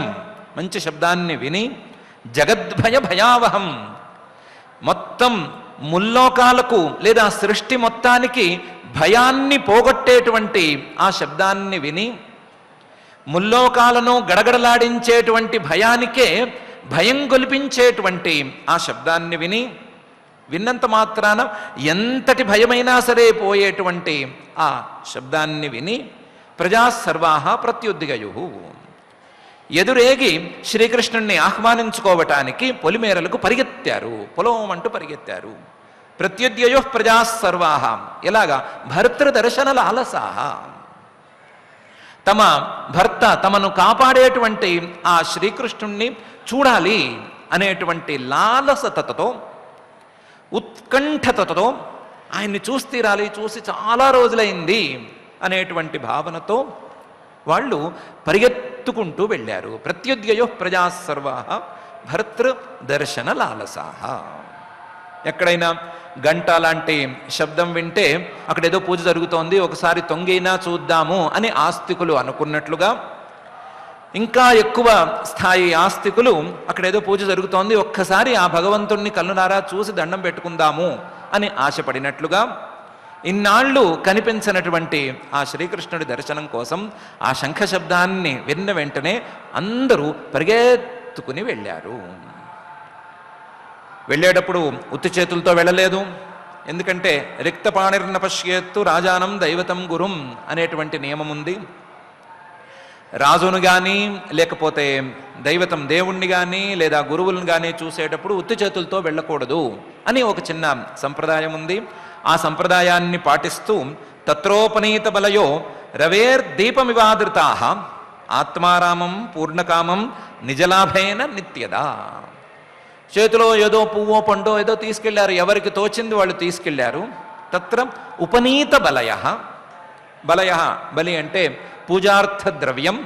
మంచి శబ్దాన్ని విని జగద్భయ భయావహం, మొత్తం ముల్లోకాలకు లేదా సృష్టి మొత్తానికి భయాన్ని పోగొట్టేటువంటి ఆ శబ్దాన్ని విని, ముల్లోకాలను గడగడలాడించేటువంటి భయానికే భయం గొలిపించేటువంటి ఆ శబ్దాన్ని విని, విన్నంత మాత్రాన ఎంతటి భయమైనా సరే పోయేటువంటి ఆ శబ్దాన్ని విని ప్రజా సర్వాహ ప్రత్యుద్దిగయు, ఎదురేగి శ్రీకృష్ణుణ్ణి ఆహ్వానించుకోవటానికి పొలిమేరలకు పరిగెత్తారు, పొలమంటూ పరిగెత్తారు. ప్రత్యుద్యయో ప్రజా సర్వాహ, ఎలాగా? భర్తృదర్శన లాలసాహ, తమ భర్త, తమను కాపాడేటువంటి ఆ శ్రీకృష్ణుణ్ణి చూడాలి అనేటువంటి లాలసతతో, ఉత్కంఠతతో, ఆయన్ని చూసి తీరాలి, చూసి చాలా రోజులైంది అనేటువంటి భావనతో వాళ్ళు పరిగెత్తుకుంటూ వెళ్ళారు. ప్రత్యుద్యయో ప్రజా సర్వాహ భర్తృదర్శన లాలసాహ. ఎక్కడైనా గంట లాంటి శబ్దం వింటే అక్కడేదో పూజ జరుగుతోంది, ఒకసారి తొంగైనా చూద్దాము అని ఆస్తికులు అనుకున్నట్లుగా, ఇంకా ఎక్కువ స్థాయి ఆస్తికులు అక్కడేదో పూజ జరుగుతోంది, ఒక్కసారి ఆ భగవంతుణ్ణి కళ్ళునారా చూసి దండం పెట్టుకుందాము అని ఆశపడినట్లుగా, ఇన్నాళ్ళు కనిపించినటువంటి ఆ శ్రీకృష్ణుడి దర్శనం కోసం ఆ శంఖ శబ్దాన్ని విన్న వెంటనే అందరూ పరిగెత్తుకుని వెళ్ళారు. వెళ్ళేటప్పుడు ఉత్తి చేతులతో వెళ్ళలేదు. ఎందుకంటే రిక్తపాణిర్న పశ్యేత్తు రాజానం దైవతం గురుం అనేటువంటి నియమం ఉంది. రాజును కానీ లేకపోతే దైవతం దేవుణ్ణి కానీ లేదా గురువులను కానీ చూసేటప్పుడు ఉత్తి చేతులతో వెళ్ళకూడదు అని ఒక చిన్న సంప్రదాయం ఉంది. ఆ సంప్రదాయాన్ని పాటిస్తూ తత్రోపనీత బలయో రవేర్దీపమివాదృతా ఆత్మారామం పూర్ణకామం నిజలాభేన నిత్యదా. చేతిలో ఏదో పువ్వో పండో ఏదో తీసుకెళ్లారు, ఎవరికి తోచింది వాళ్ళు తీసుకెళ్లారు. తత్ర ఉపనీత బలయ బలి అంటే పూజార్థ ద్రవ్యం.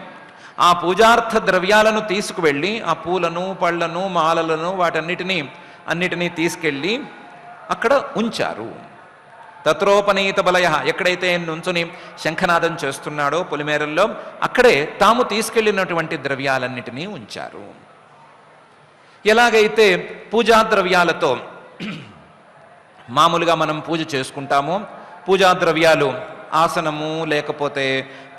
ఆ పూజార్థ ద్రవ్యాలను తీసుకువెళ్ళి ఆ పూలను పళ్ళను మాలలను అన్నిటినీ తీసుకెళ్ళి అక్కడ ఉంచారు. తత్రోపనీత బలయ, ఎక్కడైతే నుంచుని శంఖనాదం చేస్తున్నాడో పొలిమేరల్లో అక్కడే తాము తీసుకెళ్ళినటువంటి ద్రవ్యాలన్నిటినీ ఉంచారు. ఎలాగైతే పూజా ద్రవ్యాలతో మామూలుగా మనం పూజ చేసుకుంటామో, పూజా ద్రవ్యాలు ఆసనము లేకపోతే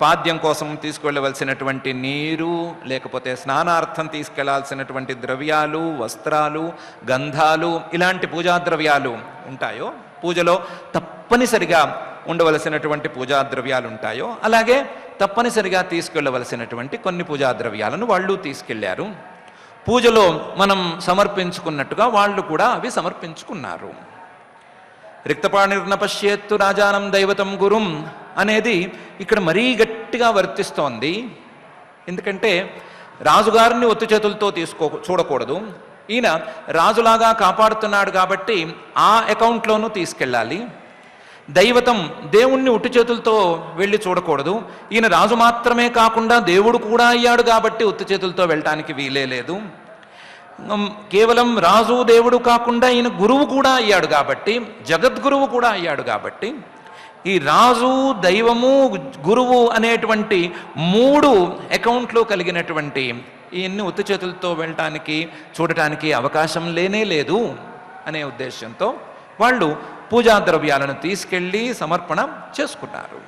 పాద్యం కోసం తీసుకువెళ్ళవలసినటువంటి నీరు లేకపోతే స్నానార్థం తీసుకెళ్లాల్సినటువంటి ద్రవ్యాలు, వస్త్రాలు, గంధాలు ఇలాంటి పూజా ద్రవ్యాలు ఉంటాయో, పూజలో తప్పనిసరిగా ఉండవలసినటువంటి పూజా ద్రవ్యాలు ఉంటాయో, అలాగే తప్పనిసరిగా తీసుకెళ్ళవలసినటువంటి కొన్ని పూజా ద్రవ్యాలను వాళ్ళు తీసుకెళ్లారు. పూజలో మనం సమర్పించుకున్నట్టుగా వాళ్ళు కూడా అవి సమర్పించుకున్నారు. రిక్తపాణిర్న పశ్యేత్తు రాజానం దైవతం గురుం అనేది ఇక్కడ మరీ గట్టిగా వర్తిస్తోంది. ఎందుకంటే రాజుగారిని ఒత్తి చేతులతో చూడకూడదు. ఈయన రాజులాగా కాపాడుతున్నాడు కాబట్టి ఆ అకౌంట్లోనూ తీసుకెళ్ళాలి. దైవతం దేవుణ్ణి ఉట్టి చేతులతో వెళ్ళి చూడకూడదు. ఈయన రాజు మాత్రమే కాకుండా దేవుడు కూడా అయ్యాడు కాబట్టి ఉత్తి చేతులతో వెళ్ళటానికి వీలే లేదు. కేవలం రాజు దేవుడు కాకుండా ఈయన గురువు కూడా అయ్యాడు కాబట్టి, జగద్గురువు కూడా అయ్యాడు కాబట్టి ఈ రాజు, దైవము, గురువు అనేటువంటి 3 అకౌంట్లు కలిగినటువంటి ఈయన్ని ఉత్తి చేతులతో వెళ్ళటానికి చూడటానికి అవకాశం లేనే లేదు అనే ఉద్దేశంతో వాళ్ళు పూజా ద్రవ్యాలను తీసుకెళ్ళి సమర్పణ చేసుకున్నారు.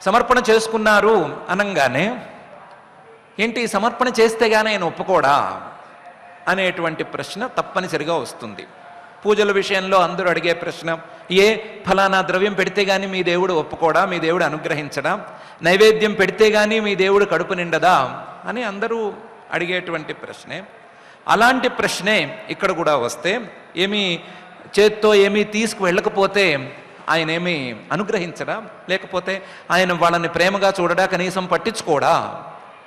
సమర్పణ చేసుకున్నారు అనంగానే ఏంటి సమర్పణ చేస్తే గానీ ఆయన ఒప్పుకోడా అనేటువంటి ప్రశ్న తప్పనిసరిగా వస్తుంది. పూజల విషయంలో అందరూ అడిగే ప్రశ్న, ఏ ఫలానా ద్రవ్యం పెడితే గానీ మీ దేవుడు ఒప్పుకోడా, మీ దేవుడు అనుగ్రహించడా, నైవేద్యం పెడితే గానీ మీ దేవుడు కడుపు నిండదా అని అందరూ అడిగేటువంటి ప్రశ్నే. అలాంటి ప్రశ్నే ఇక్కడ కూడా వస్తే, ఏమీ చేత్తో ఏమీ తీసుకువెళ్ళకపోతే ఆయన ఏమీ అనుగ్రహించడా, లేకపోతే ఆయన వాళ్ళని ప్రేమగా చూడడా, కనీసం పట్టించుకోడా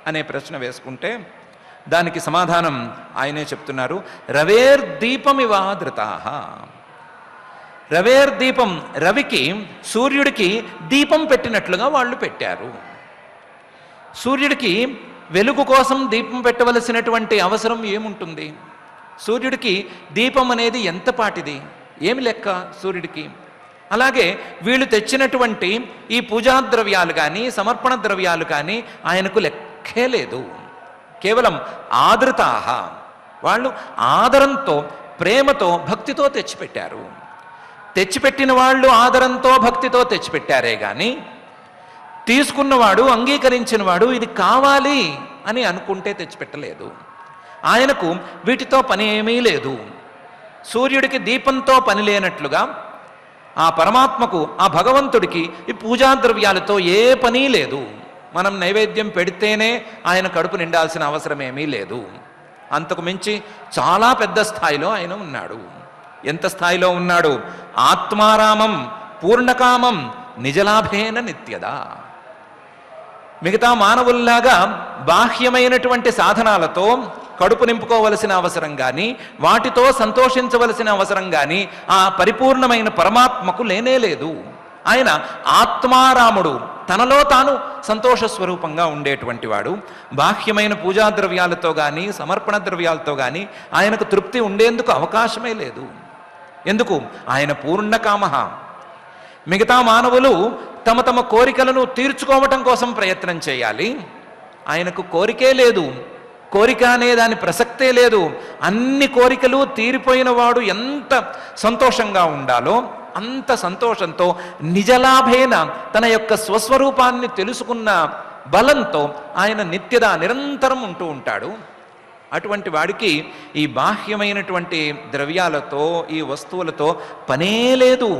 అనే ప్రశ్న వేసుకుంటే దానికి సమాధానం ఆయనే చెప్తున్నారు. రవేర్దీపమివాదృతా. రవేర్దీపం, రవికి సూర్యుడికి దీపం పెట్టినట్లుగా వాళ్ళు పెట్టారు. సూర్యుడికి వెలుగు కోసం దీపం పెట్టవలసినటువంటి అవసరం ఏముంటుంది? సూర్యుడికి దీపం అనేది ఎంతపాటిది, ఏమి లెక్క సూర్యుడికి? అలాగే వీళ్ళు తెచ్చినటువంటి ఈ పూజా ద్రవ్యాలు కానీ సమర్పణ ద్రవ్యాలు కానీ ఆయనకు లెక్కే లేదు. కేవలం ఆదృతాహ, వాళ్ళు ఆదరంతో, ప్రేమతో, భక్తితో తెచ్చిపెట్టారు. తెచ్చిపెట్టిన వాళ్ళు ఆదరంతో భక్తితో తెచ్చిపెట్టారే కానీ తీసుకున్నవాడు, అంగీకరించినవాడు ఇది కావాలి అని అనుకుంటే తెచ్చిపెట్టలేదు. ఆయనకు వీటితో పని ఏమీ లేదు. సూర్యుడికి దీపంతో పని లేనట్లుగా ఆ పరమాత్మకు, ఆ భగవంతుడికి ఈ పూజా ద్రవ్యాలతో ఏ పని లేదు. మనం నైవేద్యం పెడితేనే ఆయన కడుపు నిండాల్సిన అవసరం ఏమీ లేదు. అంతకు మించి చాలా పెద్ద స్థాయిలో ఆయన ఉన్నాడు. ఎంత స్థాయిలో ఉన్నాడు? ఆత్మారామం పూర్ణకామం నిజలాభేన నిత్యదా. మిగతా మానవుల్లాగా బాహ్యమైనటువంటి సాధనాలతో కడుపు నింపుకోవలసిన అవసరం కానీ, వాటితో సంతోషించవలసిన అవసరం కానీ ఆ పరిపూర్ణమైన పరమాత్మకు లేనే లేదు. ఆయన ఆత్మారాముడు, తనలో తాను సంతోష స్వరూపంగా ఉండేటువంటి వాడు. బాహ్యమైన పూజా ద్రవ్యాలతో కానీ సమర్పణ ద్రవ్యాలతో కానీ ఆయనకు తృప్తి ఉండేందుకు అవకాశమే లేదు. ఎందుకు? ఆయన పూర్ణకామః. మిగతా మానవులు తమ తమ కోరికలను తీర్చుకోవటం కోసం ప్రయత్నం చేయాలి. ఆయనకు కోరికే లేదు, కోరిక అనే దాని ప్రసక్తే లేదు. అన్ని కోరికలు తీరిపోయిన వాడు ఎంత సంతోషంగా ఉండాలో అంత సంతోషంతో నిజలాభేన తన యొక్క స్వస్వరూపాన్ని తెలుసుకున్న బలంతో ఆయన నిత్యదా నిరంతరం ఉంటూ ఉంటాడు. అటువంటి వాడికి ఈ బాహ్యమైనటువంటి ద్రవ్యాలతో ఈ వస్తువులతో పనే లేదు.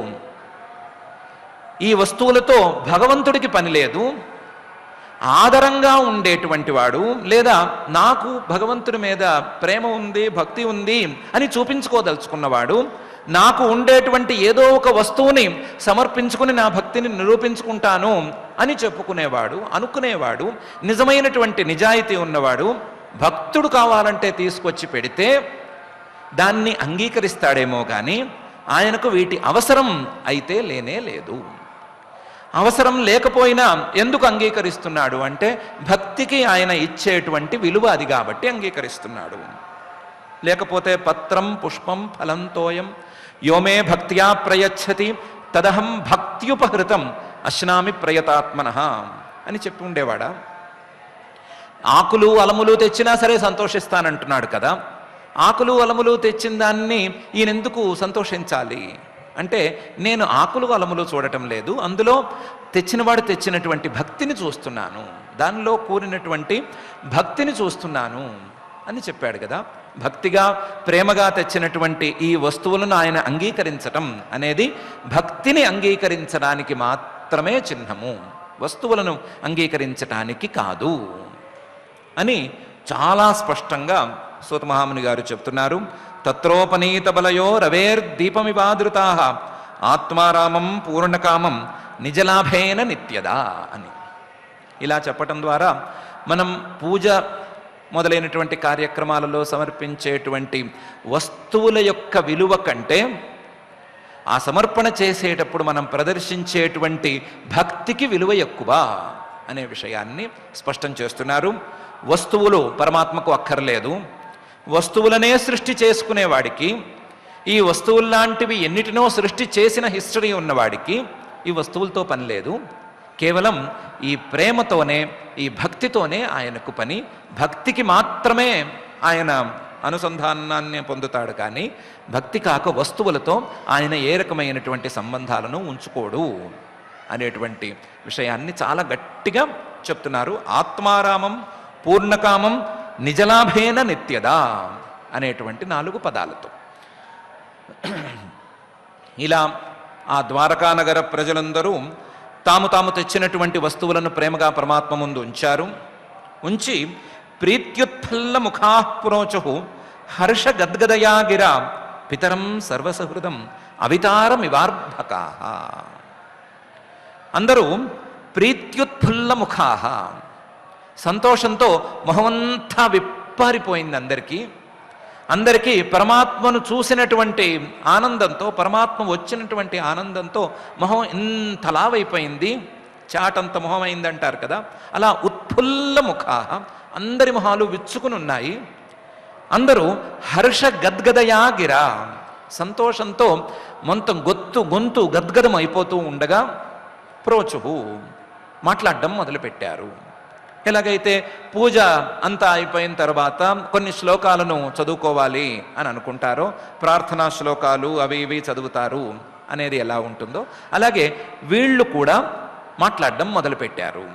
ఈ వస్తువులతో భగవంతుడికి పని లేదు. ఆదరంగా ఉండేటువంటి వాడు, లేదా నాకు భగవంతుడి మీద ప్రేమ ఉంది, భక్తి ఉంది అని చూపించుకోదలుచుకున్నవాడు, నాకు ఉండేటువంటి ఏదో ఒక వస్తువుని సమర్పించుకుని నా భక్తిని నిరూపించుకుంటాను అని చెప్పుకునేవాడు, అనుకునేవాడు, నిజమైనటువంటి నిజాయితీ ఉన్నవాడు భక్తుడు కావాలంటే తీసుకొచ్చి పెడితే దాన్ని అంగీకరిస్తాడేమో కానీ ఆయనకు వీటి అవసరం అయితే లేనే లేదు. అవసరం లేకపోయినా ఎందుకు అంగీకరిస్తున్నాడు అంటే భక్తికి ఆయన ఇచ్చేటువంటి విలువ అది కాబట్టి అంగీకరిస్తున్నాడు. లేకపోతే పత్రం పుష్పం ఫలం తోయం యోమే భక్త్యా ప్రయచ్చతి తదహం భక్త్యుపహృతం అశ్నామి ప్రయతాత్మనః అని చెప్పి ఉండేవాడా? ఆకులు అలములు తెచ్చినా సరే సంతోషిస్తానంటున్నాడు కదా. ఆకులు అలములు తెచ్చిన దాన్ని ఈయనెందుకు సంతోషించాలి అంటే నేను ఆకులు అలములు చూడటం లేదు, అందులో తెచ్చినవాడు తెచ్చినటువంటి భక్తిని చూస్తున్నాను, దానిలో కూరినటువంటి భక్తిని చూస్తున్నాను అని చెప్పాడు కదా. భక్తిగా ప్రేమగా తెచ్చినటువంటి ఈ వస్తువులను ఆయన అంగీకరించటం అనేది భక్తిని అంగీకరించడానికి మాత్రమే చిహ్నము, వస్తువులను అంగీకరించటానికి కాదు అని చాలా స్పష్టంగా సూత మహాముని గారు చెప్తున్నారు. తత్రోపనీత బలయో రవేర్దీపమివాదృతా ఆత్మారామం పూర్ణకామం నిజలాభేన నిత్యదా అని ఇలా చెప్పటం ద్వారా మనం పూజ మొదలైనటువంటి కార్యక్రమాలలో సమర్పించేటువంటి వస్తువుల యొక్క విలువ కంటే ఆ సమర్పణ చేసేటప్పుడు మనం ప్రదర్శించేటువంటి భక్తికి విలువ ఎక్కువ అనే విషయాన్ని స్పష్టం చేస్తున్నారు. వస్తువులు పరమాత్మకు అక్కర్లేదు. వస్తువులనే సృష్టి చేసుకునేవాడికి, ఈ వస్తువుల్లాంటివి ఎన్నిటినో సృష్టి చేసిన హిస్టరీ ఉన్నవాడికి ఈ వస్తువులతో పని లేదు. కేవలం ఈ ప్రేమతోనే, ఈ భక్తితోనే ఆయనకు పని. భక్తికి మాత్రమే ఆయన అనుసంధానాన్ని పొందుతాడు కానీ భక్తి కాక వస్తువులతో ఆయన ఏ రకమైనటువంటి సంబంధాలను ఉంచుకోడు అనేటువంటి విషయాన్ని చాలా గట్టిగా చెప్తున్నారు. ఆత్మారామం పూర్ణకామం నిజలాభేన నిత్యదా అనేటువంటి 4 పదాలతో. ఇలా ఆ ద్వారకానగర ప్రజలందరూ తాము తాము తెచ్చినటువంటి వస్తువులను ప్రేమగా పరమాత్మ ముందు ఉంచారు. ఉంచి ప్రీత్యుత్ఫల్ల ముఖా పురోచు హర్ష గద్గదయా గిరా పితరం సర్వసహృదం అవితారమివార్భకా. అందరూ ప్రీత్యుత్ఫుల్ల ముఖా, సంతోషంతో మొహమంతా విప్పారిపోయింది అందరికీ పరమాత్మను చూసినటువంటి ఆనందంతో, పరమాత్మ వచ్చినటువంటి ఆనందంతో మొహం ఇంతలావైపోయింది, చాటంత మొహం అయిందంటారు కదా. అలా ఉత్ఫుల్ల ముఖ, అందరి మొహాలు విచ్చుకుని ఉన్నాయి. అందరూ హర్ష గద్గదయా గిరా, సంతోషంతో మొత్తం గొంతు గద్గదం అయిపోతూ ఉండగా ప్రోచుహు, మాట్లాడడం మొదలుపెట్టారు. ఎలాగైతే పూజ అంతా అయిపోయిన తర్వాత కొన్ని శ్లోకాలను చదువుకోవాలి అని అనుకుంటారో, ప్రార్థనా శ్లోకాలు అవి ఇవి చదువుతారు అనేది ఎలా ఉంటుందో అలాగే వీళ్ళు కూడా మాట్లాడడం మొదలుపెట్టారు.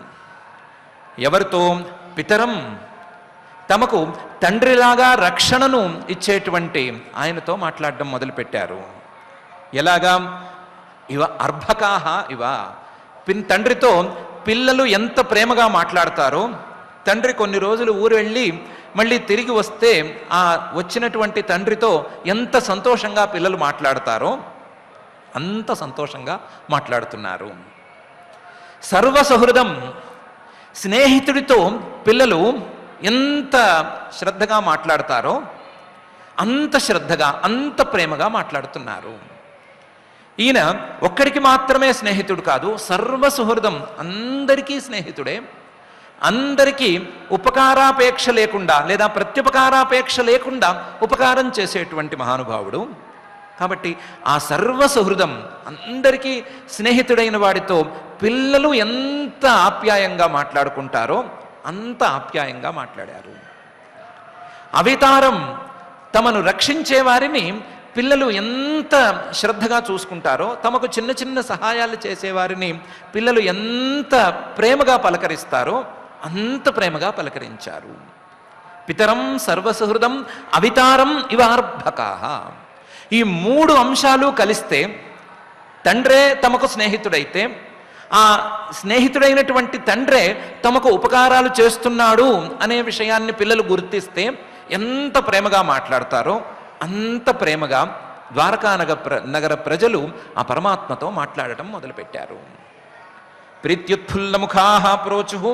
ఎవరితో? పితరం, తమకు తండ్రిలాగా రక్షణను ఇచ్చేటువంటి ఆయనతో మాట్లాడడం మొదలుపెట్టారు. ఎలాగా? ఇవ అర్భకాహ ఇవ, తండ్రితో పిల్లలు ఎంత ప్రేమగా మాట్లాడతారో, తండ్రి కొన్ని రోజులు ఊరు వెళ్ళి మళ్ళీ తిరిగి వస్తే ఆ వచ్చినటువంటి తండ్రితో ఎంత సంతోషంగా పిల్లలు మాట్లాడతారో అంత సంతోషంగా మాట్లాడుతున్నారు. సర్వసహృదం, స్నేహితుడితో పిల్లలు ఎంత శ్రద్ధగా మాట్లాడతారో అంత శ్రద్ధగా, అంత ప్రేమగా మాట్లాడుతున్నారు. ఈయన ఒక్కడికి మాత్రమే స్నేహితుడు కాదు, సర్వసుహృదం, అందరికీ స్నేహితుడే. అందరికీ ఉపకారాపేక్ష లేకుండా లేదా ప్రత్యుపకారాపేక్ష లేకుండా ఉపకారం చేసేటువంటి మహానుభావుడు. కాబట్టి ఆ సర్వసుహృదం, అందరికీ స్నేహితుడైన వాడితో పిల్లలు ఎంత ఆప్యాయంగా మాట్లాడుకుంటారో అంత ఆప్యాయంగా మాట్లాడారు. అవితారం, తమను రక్షించే వారిని పిల్లలు ఎంత శ్రద్ధగా చూసుకుంటారో, తమకు చిన్న చిన్న సహాయాలు చేసేవారిని పిల్లలు ఎంత ప్రేమగా పలకరిస్తారో అంత ప్రేమగా పలకరించారు. పితరం సర్వసుహృదం అవితారం ఇవార్భకాః. ఈ 3 అంశాలు కలిస్తే తండ్రే తమకు స్నేహితుడైతే, ఆ స్నేహితుడైనటువంటి తండ్రే తమకు ఉపకారాలు చేస్తున్నాడు అనే విషయాన్ని పిల్లలు గుర్తిస్తే ఎంత ప్రేమగా మాట్లాడతారో అంత ప్రేమగా ద్వారకా నగర ప్రజలు ఆ పరమాత్మతో మాట్లాడటం మొదలుపెట్టారు. ప్రీత్యుత్ఫుల్లముఖాః ప్రోచుః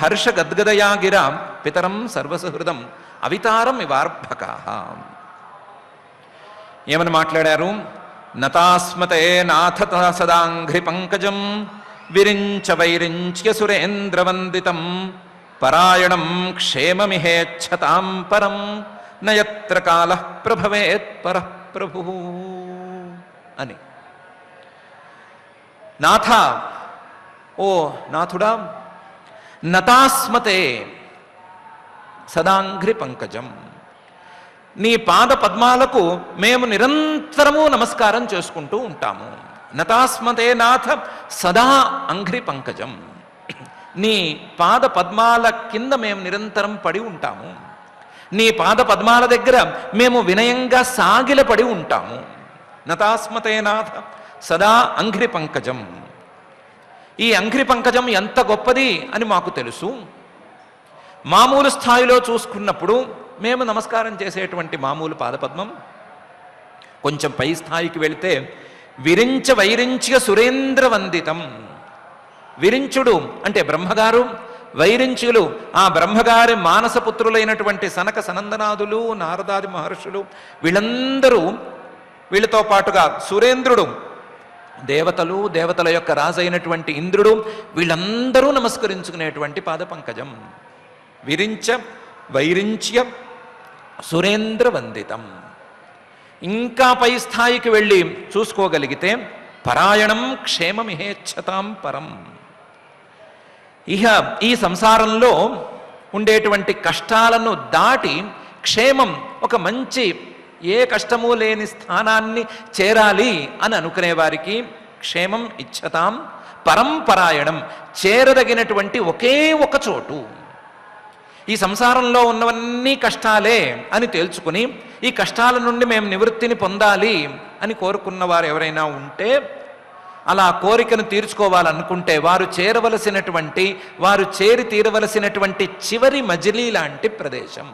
హర్ష గద్గదయా గిరా పితరం సర్వసుహృదం అవితారం ఇవార్భకాః. ఏమని మాట్లాడారు? నతాస్మతే నాథ సదాంఘ్రి పంకజం విరించ వైరించ్య సురేంద్రవందితం పరాయణం క్షేమమిహేచ్ఛతాం పరం నయత్ర కాలః ప్రభవేత్ పరః ప్రభుః అని. నాథ, ఓ నాథుడా, నతాస్మతే సదాంఘ్రి పంకజం, నీ పాద పద్మాలకు మేము నిరంతరము నమస్కారం చేసుకుంటూ ఉంటాము. నతాస్మతే నాథ సదా అంఘ్రి పంకజం, నీ పాద పద్మాల కింద మేము నిరంతరం పడి ఉంటాము. నీ పాద పద్మాల దగ్గర మేము వినయంగా సాగిలపడి ఉంటాము. నతాస్మతే నాథ సదా అంఘ్రి పంకజం. ఈ అంఘ్రి పంకజం ఎంత గొప్పది అని మాకు తెలుసు. మామూలు స్థాయిలో చూసుకున్నప్పుడు మేము నమస్కారం చేసేటువంటి మామూలు పాదపద్మం, కొంచెం పై స్థాయికి వెళితే విరించ వైరించ్య సురేంద్ర వందితం. విరించుడు అంటే బ్రహ్మగారు, వైరించులు ఆ బ్రహ్మగారి మానసపుత్రులైనటువంటి సనక సనందనాదులు, నారదాది మహర్షులు, వీళ్ళతో పాటుగా సురేంద్రుడు, దేవతలు, దేవతల యొక్క రాజైనటువంటి ఇంద్రుడు, వీళ్ళందరూ నమస్కరించుకునేటువంటి పాదపంకజం. విరించ వైరించ్య సురేంద్ర వందితం. ఇంకా పై స్థాయికి వెళ్ళి చూసుకోగలిగితే పరాయణం క్షేమమిహేచ్ఛతాం పరం. ఇహ ఈ సంసారంలో ఉండేటువంటి కష్టాలను దాటి క్షేమం, ఒక మంచి ఏ కష్టము లేని స్థానాన్ని చేరాలి అని అనుకునే వారికి క్షేమం ఇచ్చతాం పరం పరాయణం, చేరదగినటువంటి ఒకే ఒక చోటు. ఈ సంసారంలో ఉన్నవన్నీ కష్టాలే అని తేల్చుకుని ఈ కష్టాల నుండి మేము నివృత్తిని పొందాలి అని కోరుకున్న వారు ఎవరైనా ఉంటే, అలా కోరికను తీర్చుకోవాలనుకుంటే వారు చేరవలసినటువంటి, వారు చేరి తీరవలసినటువంటి చివరి మజిలీ లాంటి ప్రదేశం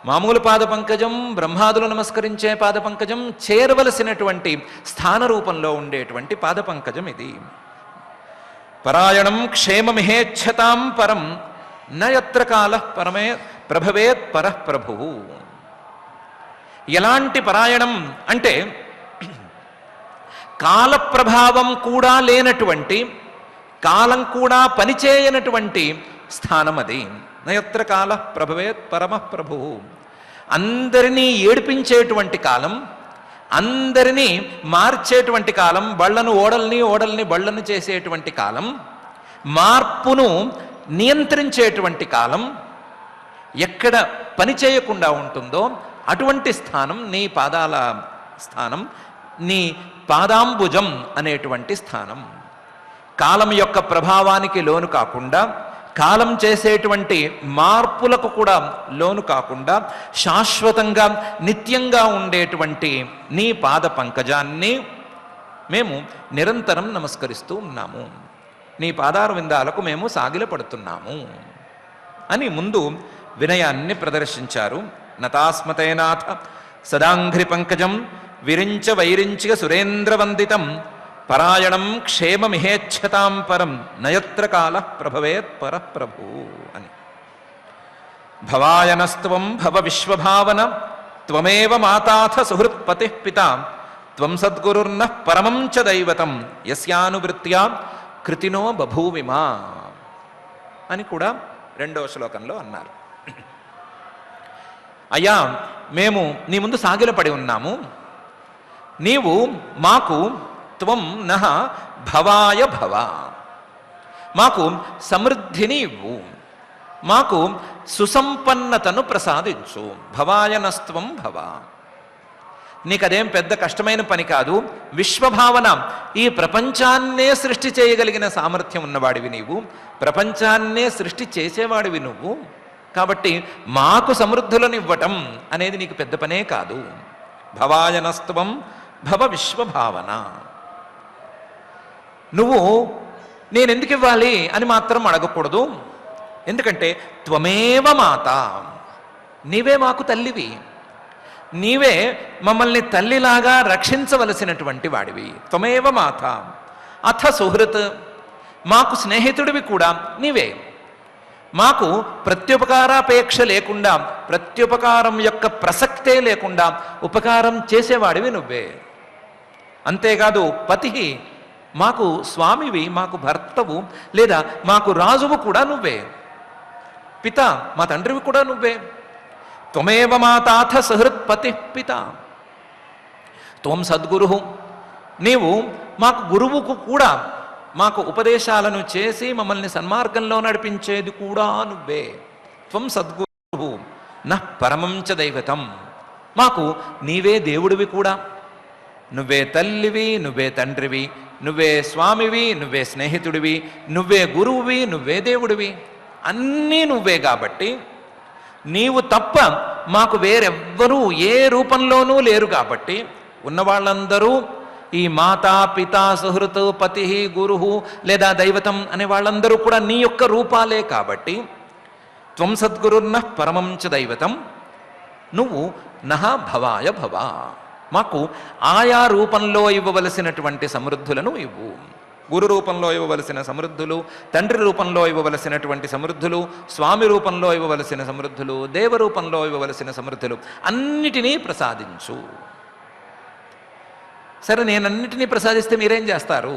మామూలు పాదపంకజం, బ్రహ్మాదులు నమస్కరించే పాదపంకజం, చేరవలసినటువంటి స్థాన రూపంలో ఉండేటువంటి పాదపంకజం ఇది. పరాయణం క్షేమమిహేచ్ఛతాం పరం నయత్ర కాలః పరమే ప్రభవేత్ పరః ప్రభుః. ఎలాంటి పరాయణం అంటే కాల ప్రభావం కూడా లేనటువంటి, కాలం కూడా పనిచేయనటువంటి స్థానం అది. నయత్ర కాలః ప్రభవేత్ పరమః ప్రభుః. అందరినీ ఏడిపించేటువంటి కాలం, అందరినీ మార్చేటువంటి కాలం, బళ్ళను ఓడల్ని, ఓడల్ని బళ్ళను చేసేటువంటి కాలం, మార్పును నియంత్రించేటువంటి కాలం, ఎక్కడ పని చేయకుండా ఉంటుందో అటువంటి స్థానం నీ పాదాల స్థానం, నీ పాదాంబుజం అనేటువంటి స్థానం. కాలం యొక్క ప్రభావానికి లోను కాకుండా, కాలం చేసేటువంటి మార్పులకు కూడా లోను కాకుండా శాశ్వతంగా నిత్యంగా ఉండేటువంటి నీ పాద పంకజాన్ని మేము నిరంతరం నమస్కరిస్తూ ఉన్నాము. నీ పాదార విందాలకు మేము సాగిలపడుతున్నాము అని ముందు వినయాన్ని ప్రదర్శించారు. నతాస్మతేనాథ సదాంఘ్రి పంకజం విరించ వైరించ్య సురేంద్రవందితం పరాయణం క్షేమమిహేచ్ఛతాం పరం నయత్ర కాలః ప్రభవేత్ పరః ప్రభు అని. భవాయనస్త్వం భవ విశ్వభావన త్వమేవ మాతాథ సుహృత్పతి పితా త్వం సద్గురుర్నః పరమం చ దైవతం యస్యానువృత్త్యా కృతినో బభూవిమా అని కూడా 2వ శ్లోకంలో అన్నారు. అయ్యా, మేము నీ ముందు సాగిలపడి ఉన్నాము. నీవు మాకు త్వం నః భవాయ భవ, మాకు సమృద్ధిని ఇవ్వు, మాకు సుసంపన్నతను ప్రసాదించు. భవాయనస్త్వం భవ, నీకదేం పెద్ద కష్టమైన పని కాదు. విశ్వభావన, ఈ ప్రపంచాన్నే సృష్టి చేయగలిగిన సామర్థ్యం ఉన్నవాడివి నీవు, ప్రపంచాన్నే సృష్టి చేసేవాడివి నువ్వు. కాబట్టి మాకు సమృద్ధులను ఇవ్వటం అనేది నీకు పెద్ద పనే కాదు. భవాయనస్త్వం భవ విశ్వభావన. నువ్వు నేనెందుకు ఇవ్వాలి అని మాత్రం అడగకూడదు. ఎందుకంటే త్వమేవ మాత, నీవే మాకు తల్లివి, నీవే మమ్మల్ని తల్లిలాగా రక్షించవలసినటువంటి వాడివి. త్వమేవ మాత అథ సుహృత్, మాకు స్నేహితుడివి కూడా నీవే. మాకు ప్రత్యుపకారాపేక్ష లేకుండా, ప్రత్యుపకారం యొక్క ప్రసక్తే లేకుండా ఉపకారం చేసేవాడివి నువ్వే. అంతేకాదు పతి, మాకు స్వామివి, మాకు భర్తవు లేదా మాకు రాజువు కూడా నువ్వే. పిత, మా తండ్రివి కూడా నువ్వే. త్వమేవ మాతాథ సహృత్పతి పిత. త్వం సద్గురు, నీవు మాకు గురువుకు కూడా, మాకు ఉపదేశాలను చేసి మమ్మల్ని సన్మార్గంలో నడిపించేది కూడా నువ్వే. త్వం సద్గురు నః పరమం చ దైవతం, మాకు నీవే దేవుడివి కూడా. నువ్వే తల్లివి, నువ్వే తండ్రివి, నువ్వే స్వామివి, నువ్వే స్నేహితుడివి, నువ్వే గురువువి, నువ్వే దేవుడివి, అన్నీ నువ్వే. కాబట్టి నీవు తప్ప మాకు వేరెవ్వరూ ఏ రూపంలోనూ లేరు. కాబట్టి ఉన్నవాళ్ళందరూ ఈ మాతా పిత సుహృత్ పతి గురు లేదా దైవతం అనే వాళ్ళందరూ కూడా నీ యొక్క రూపాలే. కాబట్టి త్వం సద్గురుర్నః పరమం చ దైవతం, నువ్వు నః భవాయ భవ, మాకు ఆయా రూపంలో ఇవ్వవలసినటువంటి సమృద్ధులను ఇవ్వు. గురు రూపంలో ఇవ్వవలసిన సమృద్ధులు, తండ్రి రూపంలో ఇవ్వవలసినటువంటి సమృద్ధులు, స్వామి రూపంలో ఇవ్వవలసిన సమృద్ధులు, దేవ రూపంలో ఇవ్వవలసిన సమృద్ధులు అన్నిటినీ ప్రసాదించు. సరే, నేనన్నిటినీ ప్రసాదిస్తే మీరేం చేస్తారు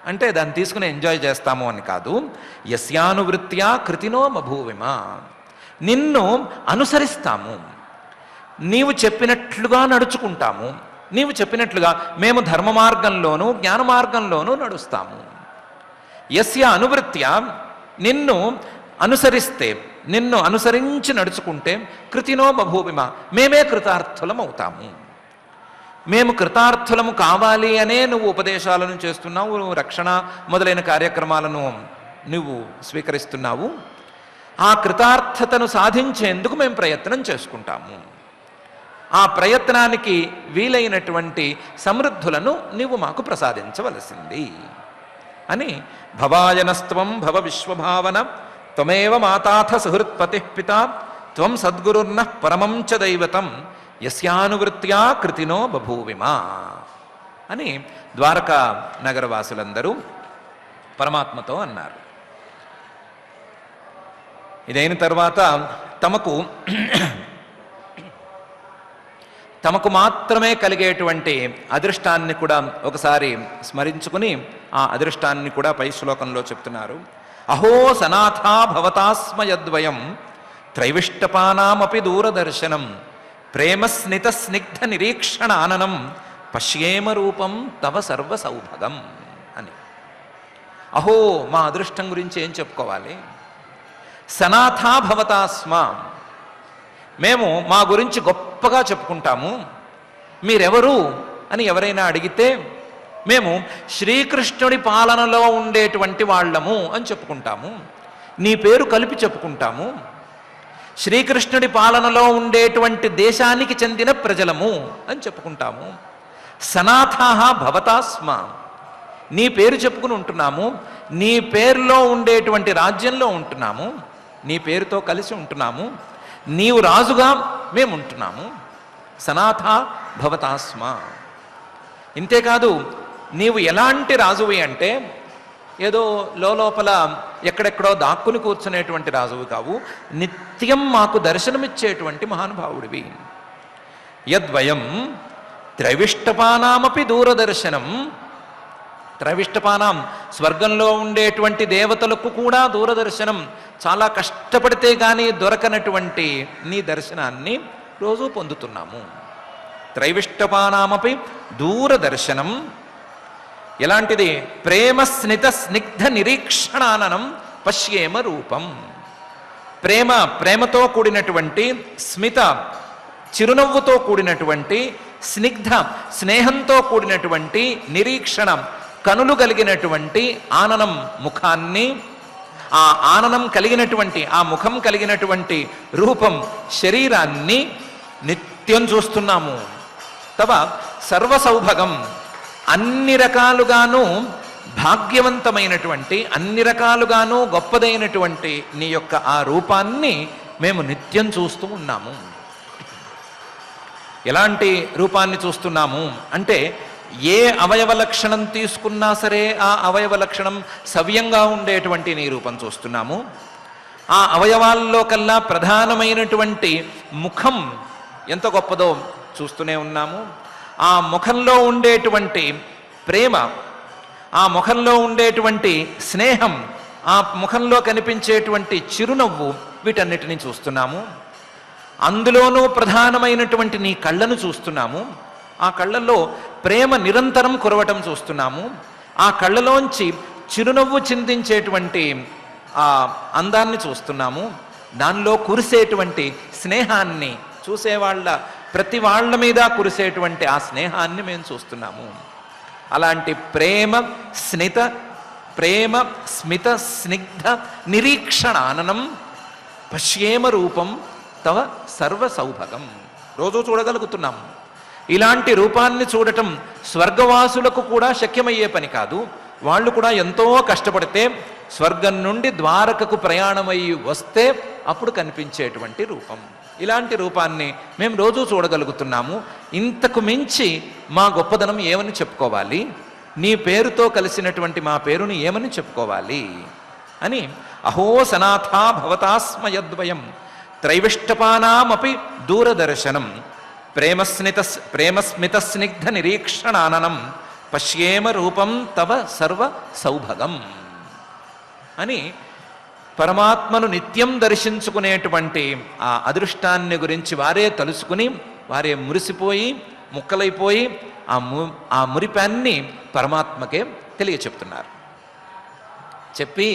అంటే దాన్ని తీసుకుని ఎంజాయ్ చేస్తాము అని కాదు. యస్యానువృత్యా కృతినో మభూవిమ, నిన్ను అనుసరిస్తాము, నీవు చెప్పినట్లుగా నడుచుకుంటాము, నీవు చెప్పినట్లుగా మేము ధర్మ మార్గంలోనూ జ్ఞాన మార్గంలోనూ నడుస్తాము. యస్య అనువృత్య, నిన్ను అనుసరిస్తే, నిన్ను అనుసరించి నడుచుకుంటే కృతినో బభూవిమ, మేమే కృతార్థులం అవుతాము. మేము కృతార్థులము కావాలి అనే నువ్వు ఉపదేశాలను చేస్తున్నావు, రక్షణ మొదలైన కార్యక్రమాలను నువ్వు స్వీకరిస్తున్నావు. ఆ కృతార్థతను సాధించేందుకు మేము ప్రయత్నం చేసుకుంటాము. ఆ ప్రయత్నానికి వీలైనటువంటి సమృద్ధులను నీవు మాకు ప్రసాదించవలసింది అని. భవాయనస్త్వం భవ విశ్వభావన, త్వమేవ మాతాథ సుహృత్పతి పిత, త్వం సద్గురుర్నః పరమం చ దైవతం, యస్యానువృత్యా కృతినో బభూవిమ అని ద్వారకా నగరవాసులందరూ పరమాత్మతో అన్నారు. ఇదైన తర్వాత తమకు మాత్రమే కలిగేటువంటి అదృష్టాన్ని కూడా ఒకసారి స్మరించుకుని ఆ అదృష్టాన్ని కూడా పై శ్లోకంలో చెప్తున్నారు. అహో సనాథా భవతాస్మయద్వయం త్రైవిష్టపానామపి దూరదర్శనం ప్రేమస్నిత స్నిగ్ధ నిరీక్షణాననం పశ్యేమ రూపం తవ సర్వ సౌభగం అని. అహో, మా అదృష్టం గురించి ఏం చెప్పుకోవాలి. సనాథా భవతాస్మ, మేము మా గురించి గొప్పగా చెప్పుకుంటాము. మీరెవరు అని ఎవరైనా అడిగితే మేము శ్రీకృష్ణుడి పాలనలో ఉండేటువంటి వాళ్ళము అని చెప్పుకుంటాము. నీ పేరు కలిపి చెప్పుకుంటాము. శ్రీకృష్ణుడి పాలనలో ఉండేటువంటి దేశానికి చెందిన ప్రజలము అని చెప్పుకుంటాము. సనాథాః భవతాస్మ, నీ పేరు చెప్పుకుని ఉంటున్నాము, నీ పేరులో ఉండేటువంటి రాజ్యంలో ఉంటున్నాము, నీ పేరుతో కలిసి ఉంటున్నాము, నీవు రాజుగా మేము ఉంటున్నాము. సనాథ భవతాస్మ. ఇంతేకాదు, నీవు ఎలాంటి రాజువి అంటే ఏదో లోపల ఎక్కడెక్కడో దాక్కుని కూర్చునేటువంటి రాజువి కావు, నిత్యం మాకు దర్శనమిచ్చేటువంటి మహానుభావుడివి. యద్వయం త్రైవిష్టపానామపి దూరదర్శనం, త్రైవిష్టపానం స్వర్గంలో ఉండేటువంటి దేవతలకు కూడా దూరదర్శనం, చాలా కష్టపడితే కానీ దొరకనటువంటి నీ దర్శనాన్ని రోజు పొందుతున్నాము. త్రైవిష్టపానామపి దూరదర్శనం ఎలాంటిది? ప్రేమ స్నిత స్నిగ్ధ నిరీక్షణాననం పశ్యేమ రూపం. ప్రేమతో కూడినటువంటి, స్మిత చిరునవ్వుతో కూడినటువంటి, స్నిగ్ధ స్నేహంతో కూడినటువంటి నిరీక్షణ కనులు కలిగినటువంటి ఆననం ముఖాన్ని, ఆ ఆననం కలిగినటువంటి ఆ ముఖం కలిగినటువంటి రూపం శరీరాన్ని నిత్యం చూస్తున్నాము. తవ సర్వసౌభగం, అన్ని రకాలుగాను భాగ్యవంతమైనటువంటి, అన్ని రకాలుగాను గొప్పదైనటువంటి నీ యొక్క ఆ రూపాన్ని మేము నిత్యం చూస్తూ ఉన్నాము. ఎలాంటి రూపాన్ని చూస్తున్నాము అంటే, ఏ అవయవ లక్షణం తీసుకున్నా సరే ఆ అవయవ లక్షణం సవ్యంగా ఉండేటువంటి నీ రూపం చూస్తున్నాము. ఆ అవయవాల్లో కల్లా ప్రధానమైనటువంటి ముఖం ఎంత గొప్పదో చూస్తూనే ఉన్నాము. ఆ ముఖంలో ఉండేటువంటి ప్రేమ, ఆ ముఖంలో ఉండేటువంటి స్నేహం, ఆ ముఖంలో కనిపించేటువంటి చిరునవ్వు, వీటన్నిటినీ చూస్తున్నాము. అందులోనూ ప్రధానమైనటువంటి నీ కళ్ళను చూస్తున్నాము. ఆ కళ్ళల్లో ప్రేమ నిరంతరం కురవటం చూస్తున్నాము. ఆ కళ్ళలోంచి చిరునవ్వు చిందించేటువంటి ఆ అందాన్ని చూస్తున్నాము. దానిలో కురిసేటువంటి స్నేహాన్ని, చూసేవాళ్ళ ప్రతి వాళ్ళ మీద కురిసేటువంటి ఆ స్నేహాన్ని మేము చూస్తున్నాము. అలాంటి ప్రేమ స్మిత స్నిగ్ధ నిరీక్షణాననం పశ్యేమ రూపం తవ సర్వ సౌభగం. రోజు చూడగలుగుతున్నాము. ఇలాంటి రూపాన్ని చూడటం స్వర్గవాసులకు కూడా శక్యమయ్యే పని కాదు. వాళ్ళు కూడా ఎంతో కష్టపడితే స్వర్గం నుండి ద్వారకకు ప్రయాణమయ్యి వస్తే అప్పుడు కనిపించేటువంటి రూపం. ఇలాంటి రూపాన్ని మేము రోజు చూడగలుగుతున్నాము. ఇంతకు మించి మా గొప్పదనం ఏమని చెప్పుకోవాలి? నీ పేరుతో కలిసినటువంటి మా పేరుని ఏమని చెప్పుకోవాలి అని అహో సనాథా భవతాస్మయద్వయం త్రైవిష్టపానామపి దూరదర్శనం ప్రేమస్మిత స్నిగ్ధ నిరీక్షణాననం పశ్యేమ రూపం తవ సర్వ సౌభగం అని పరమాత్మను నిత్యం దర్శించుకునేటువంటి ఆ అదృష్టాన్ని గురించి వారే తలుసుకుని, వారే మురిసిపోయి ముక్కలైపోయి ఆ మురిపాన్ని పరమాత్మకే తెలియచెప్తున్నారు. చెప్పి,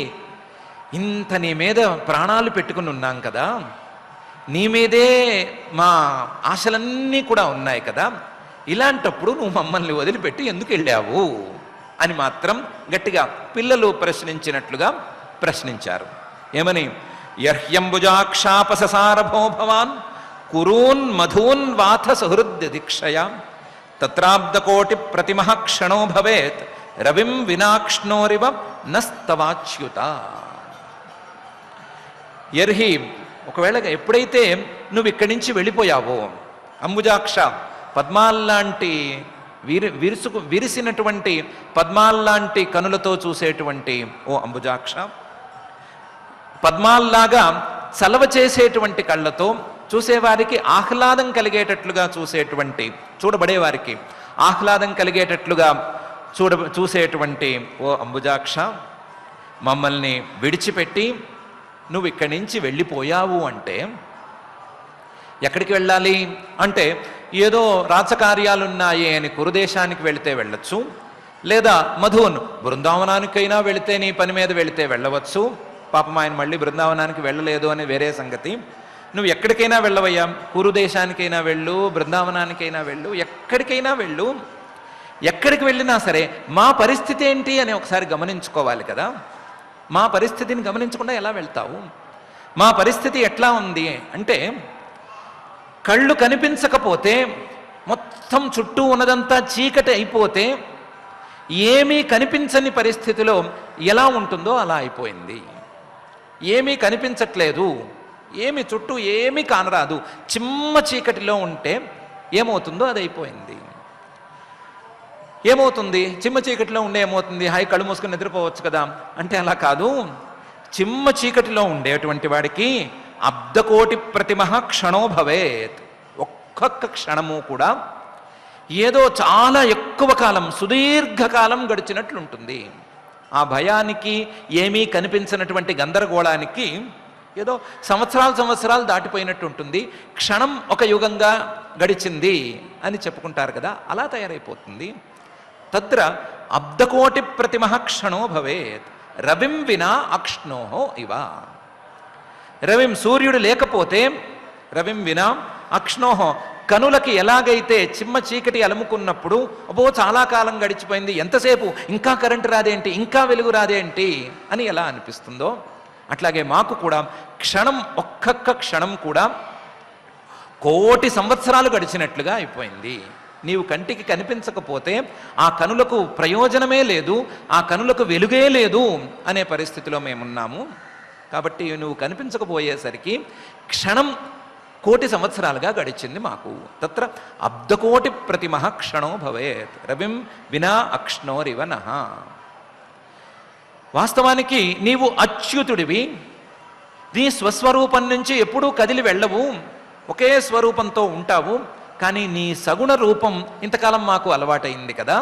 ఇంత నీ మీద ప్రాణాలు పెట్టుకుని ఉన్నాం కదా, నీ మీదే మా ఆశలన్నీ కూడా ఉన్నాయి కదా, ఇలాంటప్పుడు నువ్వు మమ్మల్ని వదిలిపెట్టి ఎందుకు వెళ్ళావు అని మాత్రం గట్టిగా పిల్లలు ప్రశ్నించినట్లుగా ప్రశ్నించారు. ఏమని? యహ్యంబుజాక్షాపససారభో భవాన్ కురూన్ మధూన్ వాథ సహృద్య దీక్షయా తత్రాబ్దకోటి ప్రతిమః క్షణో భవేత్ రవిం వినాక్ష్ణోరివ నస్తవాచ్యుత. యర్హి, ఒకవేళ ఎప్పుడైతే నువ్వు ఇక్కడి నుంచి వెళ్ళిపోయావో, అంబుజాక్ష పద్మాల్లాంటి విరిసినటువంటి పద్మాల్లాంటి కనులతో చూసేటువంటి ఓ అంబుజాక్ష, పద్మాల్లాగా చలవ చేసేటువంటి కళ్ళతో చూసేవారికి ఆహ్లాదం కలిగేటట్లుగా చూడబడేవారికి ఆహ్లాదం కలిగేటట్లుగా చూసేటువంటి ఓ అంబుజాక్ష, మమ్మల్ని విడిచిపెట్టి నువ్వు ఇక్కడి నుంచి వెళ్ళిపోయావు అంటే ఎక్కడికి వెళ్ళాలి అంటే, ఏదో రాజకార్యాలున్నాయి అని కురుదేశానికి వెళితే వెళ్ళొచ్చు, లేదా మధున్ బృందావనానికైనా వెళితే నీ పని మీద వెళితే వెళ్ళవచ్చు. పాపం ఆయన మళ్ళీ బృందావనానికి వెళ్ళలేదు అని వేరే సంగతి. నువ్వు ఎక్కడికైనా వెళ్ళవయ్యా, కురుదేశానికైనా వెళ్ళు, బృందావనానికైనా వెళ్ళు, ఎక్కడికైనా వెళ్ళు. ఎక్కడికి వెళ్ళినా సరే మా పరిస్థితి ఏంటి అని ఒకసారి గమనించుకోవాలి కదా. మా పరిస్థితిని గమనించకుండా ఎలా వెళ్తావు? మా పరిస్థితి ఎట్లా ఉంది అంటే, కళ్ళు కనిపించకపోతే, మొత్తం చుట్టూ ఉన్నదంతా చీకటి అయిపోతే, ఏమీ కనిపించని పరిస్థితిలో ఎలా ఉంటుందో అలా అయిపోయింది. ఏమీ కనిపించట్లేదు, ఏమి చుట్టూ ఏమీ కానరాదు, చిమ్మ చీకటిలో ఉంటే ఏమవుతుందో అది అయిపోయింది. ఏమవుతుంది? చిమ్మ చీకటిలో ఉండే ఏమవుతుంది? హాయి కళ్ళు మూసుకొని నిద్రపోవచ్చు కదా అంటే అలా కాదు. చిమ్మ చీకటిలో ఉండేటువంటి వాడికి అబ్దకోటి ప్రతిమః క్షణో భవేత్. ఒక్కొక్క క్షణము కూడా ఏదో చాలా ఎక్కువ కాలం, సుదీర్ఘకాలం గడిచినట్లుంటుంది. ఆ భయానికి, ఏమీ కనిపించినటువంటి గందరగోళానికి ఏదో సంవత్సరాలు దాటిపోయినట్టు ఉంటుంది. క్షణం ఒక యుగంగా గడిచింది అని చెప్పుకుంటారు కదా, అలా తయారైపోతుంది. తత్ర అబ్దకోటి ప్రతిమః క్షణో భవేత్ రవిం వినా అక్ష్ణోహో ఇవ. రవిం, సూర్యుడు లేకపోతే, రవిం వినా అక్ష్ణోహో కనులకి ఎలాగైతే చిమ్మ చీకటి అలుముకున్నప్పుడు అబ్బో చాలా కాలం గడిచిపోయింది, ఎంతసేపు ఇంకా కరెంటు రాదేంటి, ఇంకా వెలుగు రాదేంటి అని ఎలా అనిపిస్తుందో అట్లాగే మాకు కూడా క్షణం, ఒక్కొక్క క్షణం కూడా కోటి సంవత్సరాలు గడిచినట్లుగా అయిపోయింది. నీవు కంటికి కనిపించకపోతే ఆ కనులకు ప్రయోజనమే లేదు, ఆ కనులకు వెలుగే లేదు అనే పరిస్థితిలో మేమున్నాము. కాబట్టి నువ్వు కనిపించకపోయేసరికి క్షణం కోటి సంవత్సరాలుగా గడిచింది మాకు. తత్ర అబ్ధకోటి ప్రతిమ క్షణో భవేత్ రవిం వినా అక్ష్ణోరివ నః. వాస్తవానికి నీవు అచ్యుతుడివి, నీ స్వస్వరూపం నుంచి ఎప్పుడూ కదిలి వెళ్ళవు, ఒకే స్వరూపంతో ఉంటావు. కానీ నీ సగుణ రూపం ఇంతకాలం మాకు అలవాటైంది కదా,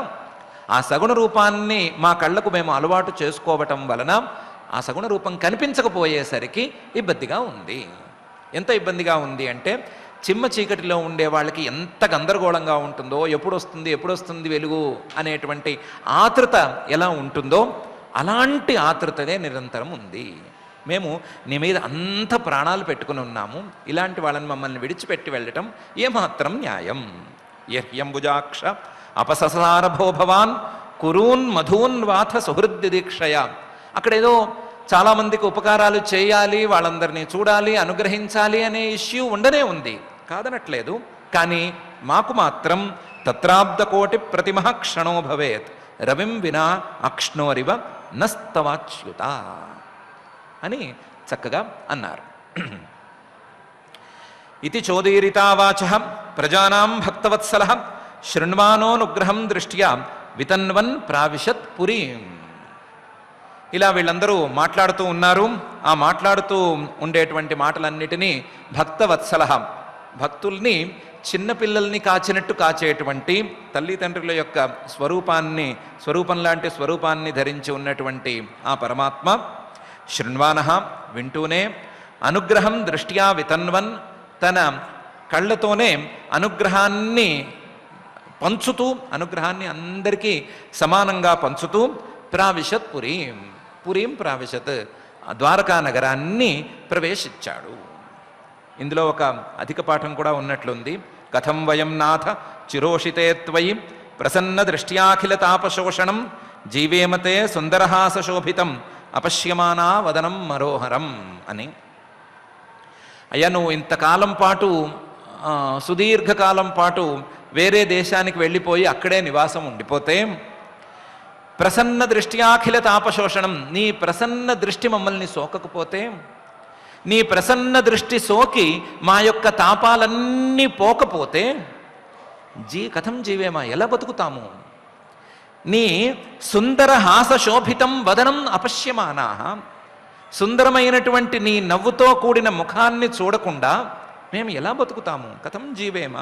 ఆ సగుణ రూపాన్ని మా కళ్ళకు మేము అలవాటు చేసుకోవటం వలన ఆ సగుణ రూపం కనిపించకపోయేసరికి ఇబ్బందిగా ఉంది. ఎంత ఇబ్బందిగా ఉంది అంటే చిమ్మ చీకటిలో ఉండే వాళ్ళకి ఎంత గందరగోళంగా ఉంటుందో, ఎప్పుడొస్తుంది వెలుగు అనేటువంటి ఆతృత ఎలా ఉంటుందో అలాంటి ఆతృతనే నిరంతరం ఉంది. మేము నీ మీద అంత ప్రాణాలు పెట్టుకుని ఉన్నాము, ఇలాంటి వాళ్ళని మమ్మల్ని విడిచిపెట్టి వెళ్ళటం ఏమాత్రం న్యాయం? యహ్యంబుజాక్ష అపససారభో భవాన్ కురూన్ మధూన్ వాథ సుహృద్ది దీక్షయ. అక్కడేదో చాలామందికి ఉపకారాలు చేయాలి, వాళ్ళందరినీ చూడాలి, అనుగ్రహించాలి అనే ఇష్యూ ఉండనే ఉంది, కాదనట్లేదు. కానీ మాకు మాత్రం తత్రాబ్ధకోటి ప్రతిమ క్షణో భవేత్ రవిం వినా అక్ష్ణోరివ నస్తవాచ్యుత అని చక్కగా అన్నారు. ఇది చోదీరితావాచ ప్రజానాం భక్తవత్సల శృణ్వానోనుగ్రహం దృష్ట్యా వితన్వన్ ప్రావిశత్ పురీం. ఇలా వీళ్ళందరూ మాట్లాడుతూ ఉన్నారు. ఆ మాట్లాడుతూ ఉండేటువంటి మాటలన్నిటినీ భక్తవత్సల, భక్తుల్ని చిన్నపిల్లల్ని కాచినట్టు కాచేటువంటి తల్లిదండ్రుల యొక్క స్వరూపం లాంటి స్వరూపాన్ని ధరించి ఉన్నటువంటి ఆ పరమాత్మ శృణ్వానః వింటూనే, అనుగ్రహం దృష్ట్యా వితన్వన్ తన కళ్ళతోనే అనుగ్రహాన్ని పంచుతూ, అనుగ్రహాన్ని అందరికీ సమానంగా పంచుతూ ప్రావిశత్ పురీం ప్రావిశత్ ద్వారకా నగరాన్ని ప్రవేశించాడు. ఇందులో ఒక అధిక పాఠం కూడా ఉన్నట్లుంది. కథం వయం నాథ చిరోషితే త్వయి ప్రసన్న దృష్ట్యాఖిల తాపశోషణం జీవేమతే సుందరహాసశోభితం అపశ్యమానా వదనం మరోహరం అని. అయ్యా, నువ్వు ఇంతకాలం పాటు సుదీర్ఘకాలం పాటు వేరే దేశానికి వెళ్ళిపోయి అక్కడే నివాసం ఉండిపోతే, ప్రసన్న దృష్ట్యాఖిల తాపశోషణం, నీ ప్రసన్న దృష్టి మమ్మల్ని సోకకపోతే, నీ ప్రసన్న దృష్టి సోకి మా యొక్క తాపాలన్నీ పోకపోతే కథం జీవేమా, ఎలా బతుకుతాము? నీ సుందర హాసశోభితం వదనం అపశ్యమానా, సుందరమైనటువంటి నీ నవ్వుతో కూడిన ముఖాన్ని చూడకుండా మేము ఎలా బతుకుతాము? కథం జీవేమ,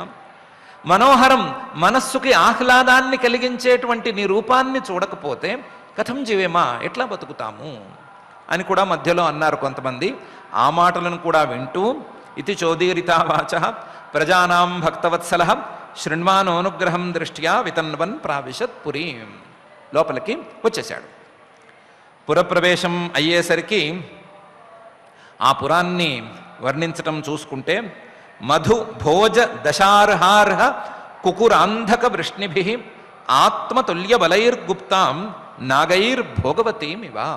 మనోహరం, మనస్సుకి ఆహ్లాదాన్ని కలిగించేటువంటి నీ రూపాన్ని చూడకపోతే కథం జీవేమా, ఎట్లా బతుకుతాము అని కూడా మధ్యలో అన్నారు కొంతమంది. ఆ మాటలను కూడా వింటూ ఇది చోదీరితావాచ ప్రజానాం భక్తవత్సల శృణ్వానోనుగ్రహం దృష్ట్యా వితన్వన్ ప్రావిశత్ పురీం. లోపలికి వచ్చేశాడు. పురప్రవేశం అయ్యేసరికి ఆ పురాన్ని వర్ణించటం చూసుకుంటే, మధు భోజ దశార్హార్హ కుకురాంధక వృష్ణిభి ఆత్మతుల్య బలైర్గుప్తాం నాగైర్భోగవతీమివా.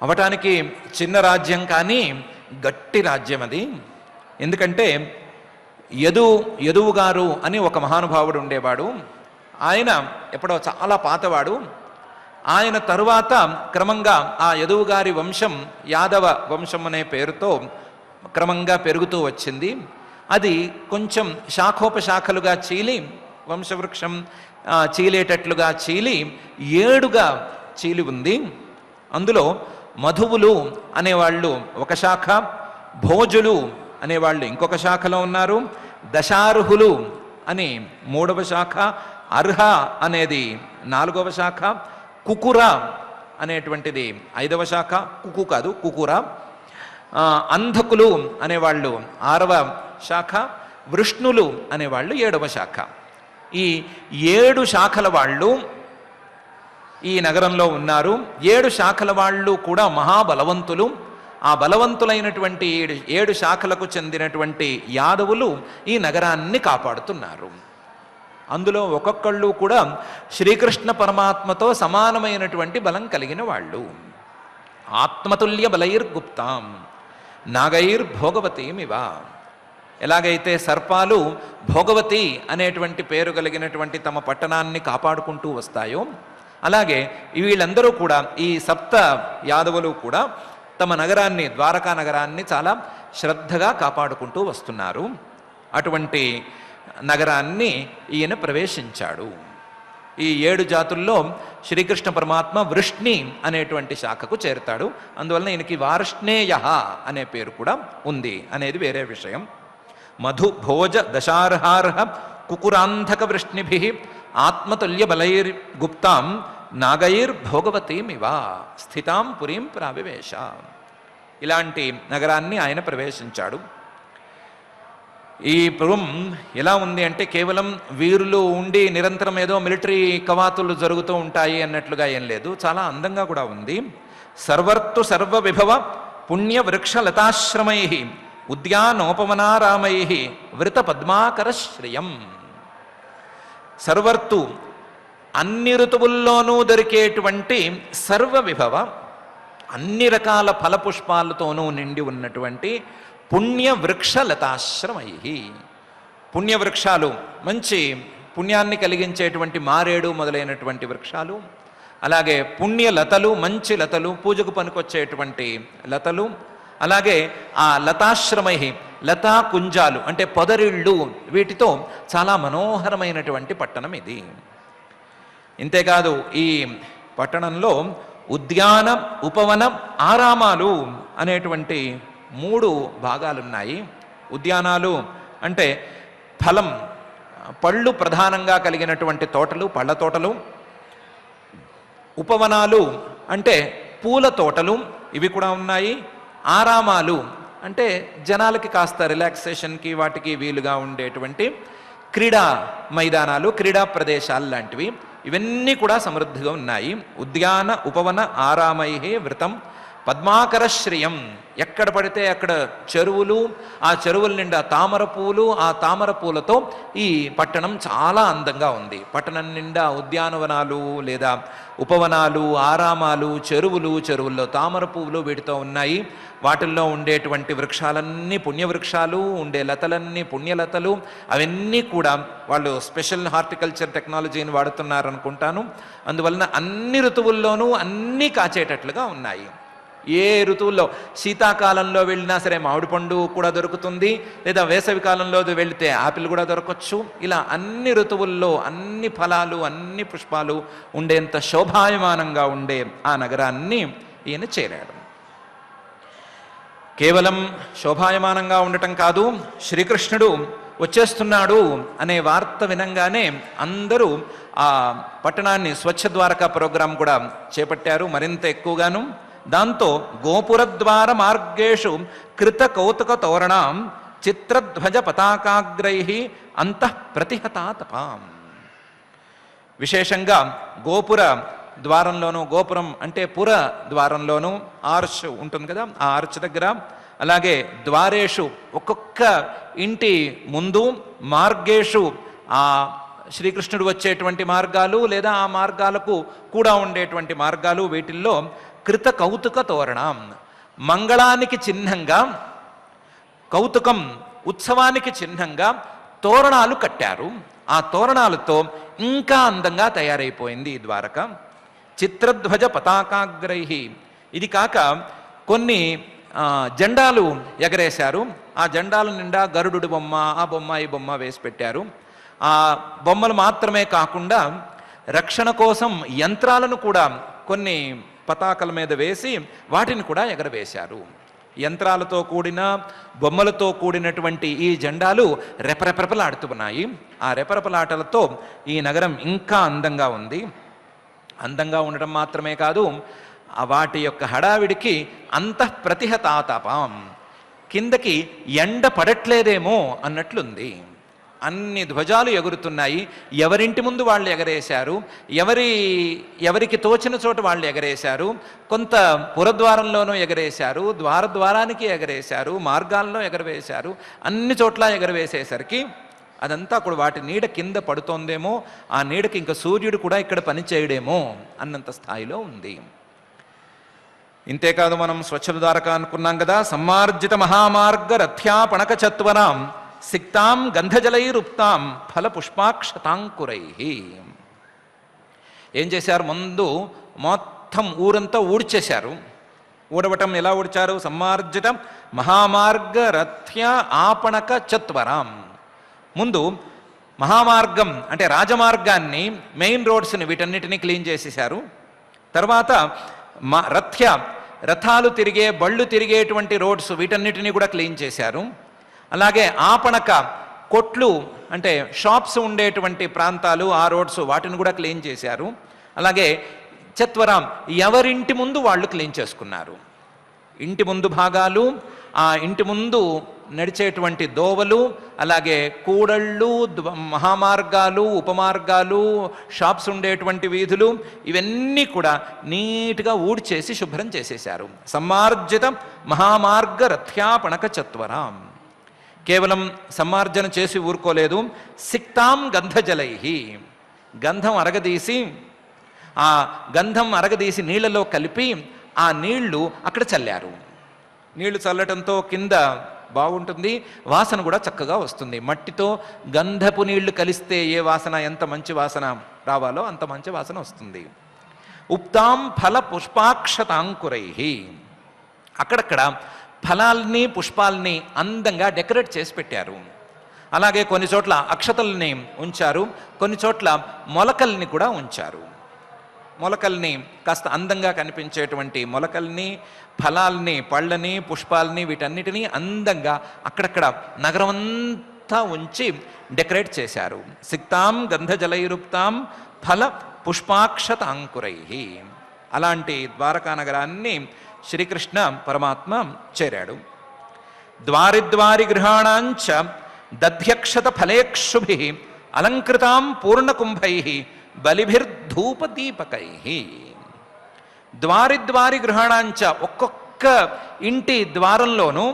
అవటానికి చిన్న రాజ్యం కానీ గట్టి రాజ్యం అది. ఎందుకంటే యదువు గారు అని ఒక మహానుభావుడు ఉండేవాడు. ఆయన ఎప్పుడో చాలా పాతవాడు. ఆయన తరువాత క్రమంగా ఆ యదువు గారి వంశం యాదవ వంశం అనే పేరుతో క్రమంగా పెరుగుతూ వచ్చింది. అది కొంచెం శాఖోపశాఖలుగా చీలి, వంశవృక్షం చీలేటట్లుగా చీలి 7గా చీలి ఉంది. అందులో మధువులు అనేవాళ్ళు ఒక శాఖ, భోజులు అనేవాళ్ళు ఇంకొక శాఖలో ఉన్నారు, దశార్హులు అని 3వ శాఖ, అర్హ అనేది 4వ శాఖ, కుకుర అనేటువంటిది 5వ శాఖ, కుకుర, అంధకులు అనేవాళ్ళు 6వ శాఖ, వృష్ణులు అనేవాళ్ళు 7వ శాఖ. ఈ 7 శాఖల వాళ్ళు ఈ నగరంలో ఉన్నారు. 7 శాఖల వాళ్ళు కూడా మహాబలవంతులు. ఆ బలవంతులైనటువంటి ఏడు శాఖలకు చెందినటువంటి యాదవులు ఈ నగరాన్ని కాపాడుతున్నారు. అందులో ఒక్కొక్కళ్ళు కూడా శ్రీకృష్ణ పరమాత్మతో సమానమైనటువంటి బలం కలిగిన వాళ్ళు. ఆత్మతుల్య బలైర్గుప్తాం నాగైర్భోగవతీమివ. ఎలాగైతే సర్పాలు భోగవతి అనేటువంటి పేరు కలిగినటువంటి తమ పట్టణాన్ని కాపాడుకుంటూ వస్తాయో, అలాగే వీళ్ళందరూ కూడా ఈ సప్త యాదవులు కూడా తమ నగరాన్ని, ద్వారకా నగరాన్ని చాలా శ్రద్ధగా కాపాడుకుంటూ వస్తున్నారు. అటువంటి నగరాన్ని ఈయన ప్రవేశించాడు. ఈ 7 జాతుల్లో శ్రీకృష్ణ పరమాత్మ వృష్ణి అనేటువంటి శాఖకు చేరుతాడు. అందువలన ఈయనకి వార్ష్ణేయ అనే పేరు కూడా ఉంది అనేది వేరే విషయం. మధు భోజ దశార్హార్హ కుకురాంధక వృష్ణిభి ఆత్మతుల్య బలైర్గుప్తాం నాగైర్భోగవతీమివ స్థితాం పురీం ప్రావివేశ. ఇలాంటి నగరాన్ని ఆయన ప్రవేశించాడు. ఈ పురం ఎలా ఉంది అంటే కేవలం వీరులు ఉండి నిరంతరం ఏదో మిలిటరీ కవాతులు జరుగుతూ ఉంటాయి అన్నట్లుగా ఏం లేదు, చాలా అందంగా కూడా ఉంది. సర్వర్తు సర్వ విభవ పుణ్య వృక్ష లతాశ్రమై ఉద్యానోపవనారామై వృత పద్మాకర శ్రియం. సర్వర్తు అన్ని ఋతువుల్లోనూ దొరికేటువంటి సర్వ విభవ అన్ని రకాల ఫలపుష్పాలతోనూ నిండి ఉన్నటువంటి పుణ్యవృక్ష లతాశ్రమై. పుణ్యవృక్షాలు మంచి పుణ్యాన్ని కలిగించేటువంటి మారేడు మొదలైనటువంటి వృక్షాలు, అలాగే పుణ్యలతలు మంచి లతలు పూజకు పనికొచ్చేటువంటి లతలు, అలాగే ఆ లతాశ్రమై లతా కుంజాలు అంటే పొదరిళ్ళు, వీటితో చాలా మనోహరమైనటువంటి పట్టణం ఇది. ఇంతేకాదు ఈ పట్టణంలో ఉద్యాన ఉపవన ఆరామాలు అనేటువంటి 3 భాగాలున్నాయి. ఉద్యానాలు అంటే ఫలం, పళ్ళు ప్రధానంగా కలిగినటువంటి తోటలు, పళ్ళ తోటలు. ఉపవనాలు అంటే పూల తోటలు, ఇవి కూడా ఉన్నాయి. ఆరామాలు అంటే జనాలకి కాస్త రిలాక్సేషన్కి వాటికి వీలుగా ఉండేటువంటి క్రీడా మైదానాలు, క్రీడా ప్రదేశాలు లాంటివి, ఇవన్నీ కూడా సమృద్ధిగా ఉన్నాయి. ఉద్యాన ఉపవన ఆరామై వృతం పద్మాకర శ్రియం. ఎక్కడ పడితే అక్కడ చెరువులు, ఆ చెరువుల నిండా తామర పూలు, ఆ తామర పూలతో ఈ పట్టణం చాలా అందంగా ఉంది. పట్టణం నిండా ఉద్యానవనాలు లేదా ఉపవనాలు, ఆరామాలు, చెరువులు, చెరువుల్లో తామర పువ్వులు వీటితో ఉన్నాయి. వాటిల్లో ఉండేటువంటి వృక్షాలన్నీ పుణ్యవృక్షాలు, ఉండే లతలన్నీ పుణ్యలతలు. అవన్నీ కూడా వాళ్ళు స్పెషల్ హార్టికల్చర్ టెక్నాలజీని వాడుతున్నారనుకుంటాను. అందువలన అన్ని ఋతువుల్లోనూ అన్నీ కాచేటట్లుగా ఉన్నాయి. ఏ ఋతువుల్లో, శీతాకాలంలో వెళ్ళినా సరే మామిడి పండు కూడా దొరుకుతుంది, లేదా వేసవి కాలంలో వెళితే ఆపిల్ కూడా దొరకచ్చు. ఇలా అన్ని ఋతువుల్లో అన్ని ఫలాలు, అన్ని పుష్పాలు ఉండేంత శోభాయమానంగా ఉండే ఆ నగరాన్ని ఈయన చేరాడు. కేవలం శోభాయమానంగా ఉండటం కాదు, శ్రీకృష్ణుడు వచ్చేస్తున్నాడు అనే వార్త వినంగానే అందరూ ఆ పట్టణాన్ని స్వచ్ఛ ద్వారకా ప్రోగ్రాం కూడా చేపట్టారు మరింత ఎక్కువగాను. దాంతో గోపురద్వార మార్గేషు కృత కౌతుక తోరణం చిత్రధ్వజ పతాకాగ్రై అంతః ప్రతిహతా తపాం. విశేషంగా గోపుర ద్వారంలోనూ, గోపురం అంటే పుర ద్వారంలోనూ ఆర్చ్ ఉంటుంది కదా, ఆ ఆర్చ్ దగ్గర, అలాగే ద్వారేషు ఒక్కొక్క ఇంటి ముందు, మార్గేషు ఆ శ్రీకృష్ణుడు వచ్చేటువంటి మార్గాలు లేదా ఆ మార్గాలకు కూడా ఉండేటువంటి మార్గాలు, వీటిల్లో కృత కౌతుక తోరణం మంగళానికి చిహ్నంగా, కౌతుకం ఉత్సవానికి చిహ్నంగా తోరణాలు కట్టారు. ఆ తోరణాలతో ఇంకా అందంగా తయారైపోయింది ఈ ద్వారక. చిత్రధ్వజ పతాకాగ్రై. ఇది కాక కొన్ని జెండాలు ఎగరేశారు. ఆ జెండాల నిండా గరుడు బొమ్మ, ఆ బొమ్మ, ఈ బొమ్మ వేసి పెట్టారు. ఆ బొమ్మలు మాత్రమే కాకుండా రక్షణ కోసం యంత్రాలను కూడా కొన్ని పతాకల మీద వేసి వాటిని కూడా ఎగరవేశారు. యంత్రాలతో కూడిన, బొమ్మలతో కూడినటువంటి ఈ జెండాలు రెపరెపలాడుతున్నాయి. ఆ రెపరెపలాటలతో ఈ నగరం ఇంకా అందంగా ఉంది. అందంగా ఉండటం మాత్రమే కాదు, వాటి యొక్క హడావిడికి అంతః ప్రతిహతాతాపం, కిందకి ఎండ పడట్లేదేమో అన్నట్లుంది. అన్ని ధ్వజాలు ఎగురుతున్నాయి. ఎవరింటి ముందు వాళ్ళు ఎగరేశారు, ఎవరికి తోచిన చోట వాళ్ళు ఎగరేశారు. కొంత పురద్వారంలోనూ ఎగరేశారు, ద్వారానికి ఎగరేశారు, మార్గాల్లో ఎగరవేశారు. అన్ని చోట్ల ఎగరవేసేసరికి అదంతా కూడా వాటి నీడ కింద పడుతోందేమో, ఆ నీడకి ఇంకా సూర్యుడు కూడా ఇక్కడ పనిచేయడేమో అన్నంత స్థాయిలో ఉంది. ఇంతేకాదు, మనం స్వచ్ఛ ద్వారక అనుకున్నాం కదా. సమ్మార్జిత మహామార్గ రథ్యాపణక చత్వరాం సిక్తాం గంధజలైరుప్తాం ఫల పుష్పాక్షతాంకురై. ఏం చేశారు? ముందు మొత్తం ఊరంతా ఊడ్చేశారు. ఊడవటం ఎలా ఊడ్చారు? సమ్మార్జిత మహామార్గ రథ్య ఆపణక చత్వరాం. ముందు మహామార్గం అంటే రాజమార్గాన్ని, మెయిన్ రోడ్స్ని వీటన్నిటినీ క్లీన్ చేసేశారు. తర్వాత రథాలు తిరిగే, బళ్ళు తిరిగేటువంటి రోడ్స్ వీటన్నిటినీ కూడా క్లీన్ చేశారు. అలాగే ఆపణక కొట్లు అంటే షాప్స్ ఉండేటువంటి ప్రాంతాలు, ఆ రోడ్స్ వాటిని కూడా క్లీన్ చేశారు. అలాగే చత్వరాం, ఎవరింటి ముందు వాళ్ళు క్లీన్ చేసుకున్నారు. ఇంటి ముందు భాగాలు, ఆ ఇంటి ముందు నడిచేటువంటి దోవలు, అలాగే కూడళ్ళు, మహామార్గాలు, ఉపమార్గాలు, షాప్స్ ఉండేటువంటి వీధులు, ఇవన్నీ కూడా నీట్గా ఊడ్చేసి శుభ్రం చేసేశారు. సమ్మార్జిత మహామార్గ రథ్యాపణక చత్వరాం. కేవలం సమ్మార్జన చేసి ఊరుకోలేదు. సిక్తాం గంధజలై, గంధం అరగదీసి, ఆ గంధం అరగదీసి నీళ్లలో కలిపి ఆ నీళ్లు అక్కడ చల్లారు. నీళ్లు చల్లటంతో కింద బాగుంటుంది, వాసన కూడా చక్కగా వస్తుంది. మట్టితో గంధపు నీళ్లు కలిస్తే ఏ వాసన, ఎంత మంచి వాసన రావాలో అంత మంచి వాసన వస్తుంది. ఉప్తాం ఫల పుష్పాక్షతాంకురై, అక్కడక్కడ ఫలాల్ని పుష్పాల్ని అందంగా డెకరేట్ చేసి పెట్టారు. అలాగే కొన్ని చోట్ల అక్షతల్ని ఉంచారు, కొన్ని చోట్ల మొలకల్ని కూడా ఉంచారు. మొలకల్ని, కాస్త అందంగా కనిపించేటువంటి మొలకల్ని, ఫలాల్ని, పళ్ళని, పుష్పాల్ని వీటన్నిటినీ అందంగా అక్కడక్కడ నగరమంతా ఉంచి డెకరేట్ చేశారు. సిక్తాం గంధజలైరుప్తాం ఫల పుష్పాక్షతాంకురై. అలాంటి ద్వారకా నగరాన్ని శ్రీకృష్ణ పరమాత్మ చేరాడు. ద్వారి గృహాణాంచ దధ్యక్షత ఫలేక్షుభి అలంకృతాం పూర్ణకుంభై బలిభిర్ధూపదీపకై. ద్వారి గృహాణాంచ, ఒక్కొక్క ఇంటి ద్వారంలోనూ,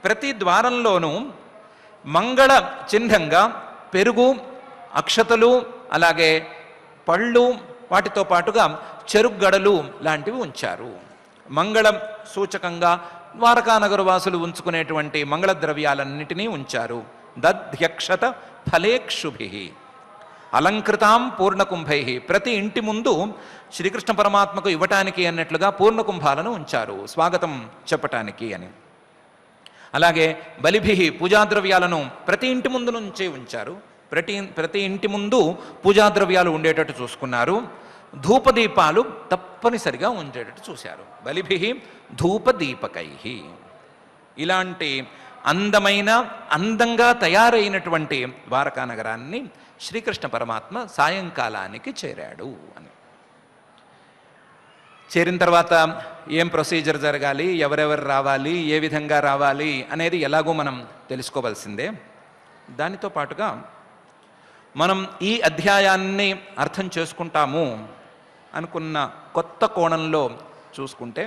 ప్రతి ద్వారంలోనూ మంగళ చిహ్నంగా పెరుగు, అక్షతలు, అలాగే పళ్ళు, వాటితో పాటుగా చెరుగడలు లాంటివి ఉంచారు. మంగళ సూచకంగా ద్వారకానగర వాసులు ఉంచుకునేటువంటి మంగళ ద్రవ్యాలన్నిటినీ ఉంచారు. దధ్యక్షత ఫలేక్షుభి అలంకృతాం పూర్ణకుంభై. ప్రతి ఇంటి ముందు శ్రీకృష్ణ పరమాత్మకు ఇవ్వటానికి అన్నట్లుగా పూర్ణకుంభాలను ఉంచారు, స్వాగతం చెప్పటానికి అని. అలాగే బలిభి, పూజాద్రవ్యాలను ప్రతి ఇంటి ముందు నుంచే ఉంచారు. ప్రతి ఇంటి ముందు పూజాద్రవ్యాలు ఉండేటట్టు చూసుకున్నారు. ధూపదీపాలు తప్పనిసరిగా ఉండేటట్టు చూశారు. బలిభి ధూపదీపకై. ఇలాంటి అందంగా తయారైనటువంటి ద్వారకా నగరాన్ని శ్రీకృష్ణ పరమాత్మ సాయంకాలానికి చేరాడు అని. చేరిన తర్వాత ఏం ప్రొసీజర్ జరగాలి, ఎవరెవరు రావాలి, ఏ విధంగా రావాలి అనేది ఎలాగో మనం తెలుసుకోవాల్సిందే. దానితో పాటుగా మనం ఈ అధ్యాయాన్ని అర్థం చేసుకుంటాము అనుకున్న కొత్త కోణంలో చూసుకుంటే,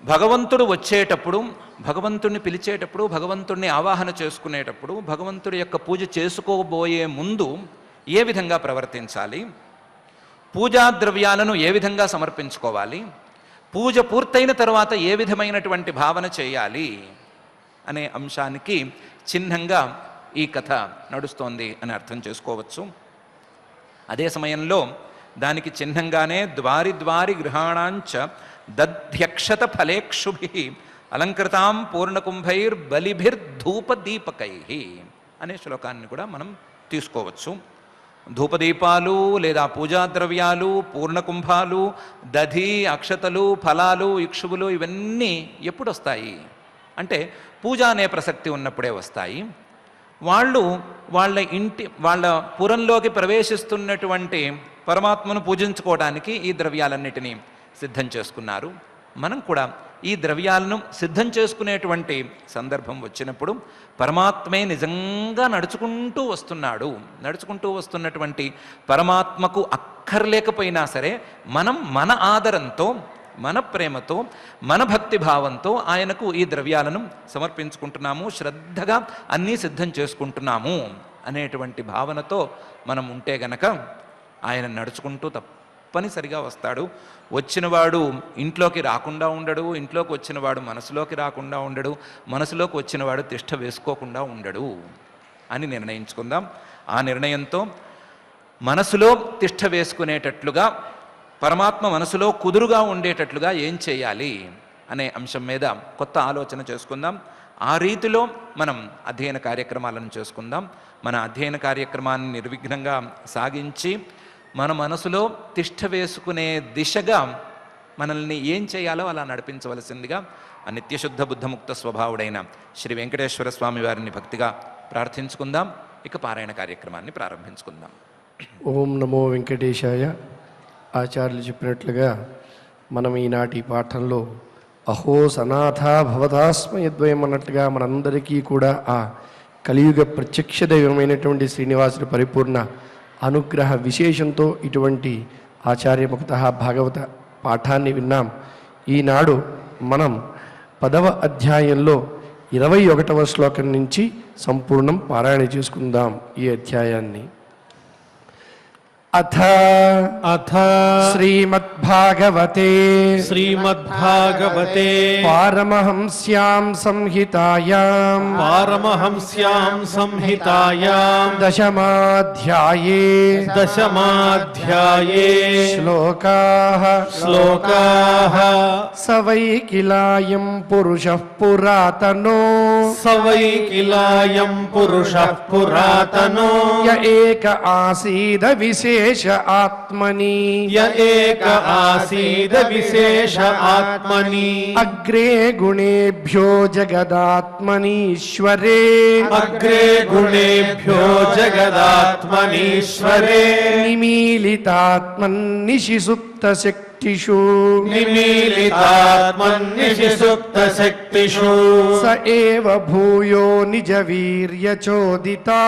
భగవంతుడు వచ్చేటప్పుడు, భగవంతుడిని పిలిచేటప్పుడు, భగవంతుడిని ఆవాహన చేసుకునేటప్పుడు, భగవంతుడి యొక్క పూజ చేసుకోబోయే ముందు ఏ విధంగా ప్రవర్తించాలి, పూజా ద్రవ్యాలను ఏ విధంగా సమర్పించుకోవాలి, పూజ పూర్తయిన తర్వాత ఏ విధమైనటువంటి భావన చేయాలి అనే అంశానికి చిహ్నంగా ఈ కథ నడుస్తోంది అని అర్థం చేసుకోవచ్చు. అదే సమయంలో దానికి చిహ్నంగానే ద్వారి గృహాణాంచ దధ్యక్షత ఫలేక్షుభి అలంకృతాం పూర్ణకుంభైర్ బలిభిర్ధూపదీపకై అనే శ్లోకాన్ని కూడా మనం తీసుకోవచ్చు. ధూపదీపాలు లేదా పూజాద్రవ్యాలు, పూర్ణకుంభాలు, దధి, అక్షతలు, ఫలాలు, ఇక్షువులు ఇవన్నీ ఎప్పుడు వస్తాయి అంటే పూజ అనే ప్రసక్తి ఉన్నప్పుడే వస్తాయి. వాళ్ళ పురంలోకి ప్రవేశిస్తున్నటువంటి పరమాత్మను పూజించుకోవడానికి ఈ ద్రవ్యాలన్నిటినీ సిద్ధం చేసుకున్నారు. మనం కూడా ఈ ద్రవ్యాలను సిద్ధం చేసుకునేటువంటి సందర్భం వచ్చినప్పుడు పరమాత్మే నిజంగా నడుచుకుంటూ వస్తున్నటువంటి పరమాత్మకు అక్కర్లేకపోయినా సరే మనం మన ఆదరంతో, మన ప్రేమతో, మన భక్తి భావంతో ఆయనకు ఈ ద్రవ్యాలను సమర్పించుకుంటున్నాము, శ్రద్ధగా అన్నీ సిద్ధం చేసుకుంటున్నాము అనేటువంటి భావనతో మనం ఉంటే గనక ఆయన నడుచుకుంటూ తప్పనిసరిగా వస్తాడు. వచ్చినవాడు ఇంట్లోకి రాకుండా ఉండడు, ఇంట్లోకి వచ్చినవాడు మనసులోకి రాకుండా ఉండడు, మనసులోకి వచ్చినవాడు తిష్ట వేసుకోకుండా ఉండడు అని నిర్ణయించుకుందాం. ఆ నిర్ణయంతో మనసులో తిష్ట వేసుకునేటట్లుగా, పరమాత్మ మనసులో కుదురుగా ఉండేటట్లుగా ఏం చేయాలి అనే అంశం మీద కొత్త ఆలోచన చేసుకుందాం. ఆ రీతిలో మనం అధ్యయన కార్యక్రమాలను చేసుకుందాం. మన అధ్యయన కార్యక్రమాన్ని నిర్విఘ్నంగా సాగించి మన మనసులో తిష్ట వేసుకునే దిశగా మనల్ని ఏం చేయాలో అలా నడిపించవలసిందిగా ఆ నిత్యశుద్ధ బుద్ధముక్త స్వభావుడైన శ్రీ వెంకటేశ్వర స్వామి వారిని భక్తిగా ప్రార్థించుకుందాం. ఇక పారాయణ కార్యక్రమాన్ని ప్రారంభించుకుందాం. ఓం నమో వెంకటేశాయ. ఆచార్యులు చెప్పినట్లుగా మనం ఈనాటి పాఠంలో అహో సనాథ భవదాస్మయద్వయం అన్నట్లుగా మనందరికీ కూడా ఆ కలియుగ ప్రత్యక్ష దైవమైనటువంటి శ్రీనివాసుడి పరిపూర్ణ అనుగ్రహ విశేషంతో ఇటువంటి ఆచార్యముక్త భాగవత పాఠాన్ని విన్నాం. ఈనాడు మనం 10వ అధ్యాయంలో 21వ శ్లోకం నుంచి సంపూర్ణం పారాయణ చేసుకుందాం ఈ అధ్యాయాన్ని. అథ శ్రీమద్భాగవతే పారమహంస్యాం సంహితాయాం దశమాధ్యాయే శ్లోకాః స వై కిలాయం పురుషః పురాతనో య ఏక ఆసీద విశేష ఆత్మని అగ్రే గుణేభ్యో జగదాత్మనీశ్వరే నిమీలితాత్మన్నిషి సుప్తశక్తిషు స ఏవ భూయో నిజ వీర్యచోదితా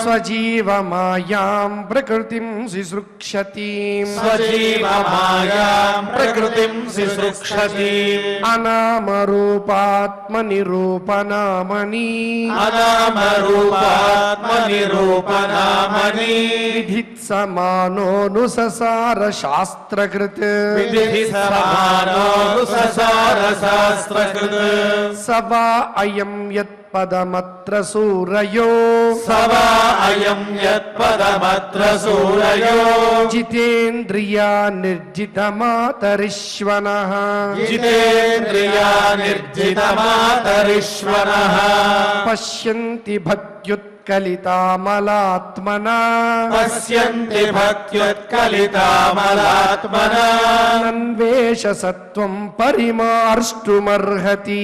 స్వజీవమాయాం ప్రకృతిం సిసృక్షతీం అనామరూపాత్మనిరూపనామని విధిత్సమానోనుససార శాస్త్రకృత్ సవా అయం యత్పదమత్ర సూరయో జితేంద్రియా నిర్జితమాతరిష్వనః పశ్యంతి భక్త్యుత్కలితామలాత్మనా నన్వేష సత్వం పరిమార్ష్టుమర్హతి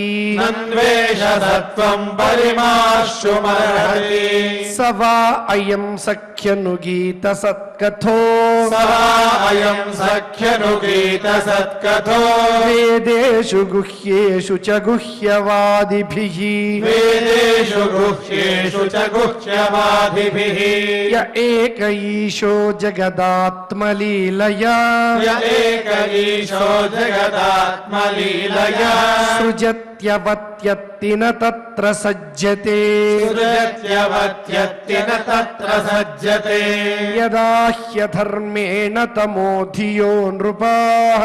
సవా అయం సఖ్యనుగీత సత్కథో వేదేషు గుహ్యేషు చ గుహ్యవాదిభిః య ఏక ఈశో జగదాత్మలీలయా సృజత్యవత్యత్తిన తత్ర సజ్జతే యదా హ్యధర్మేణ తమోధియో నృపాః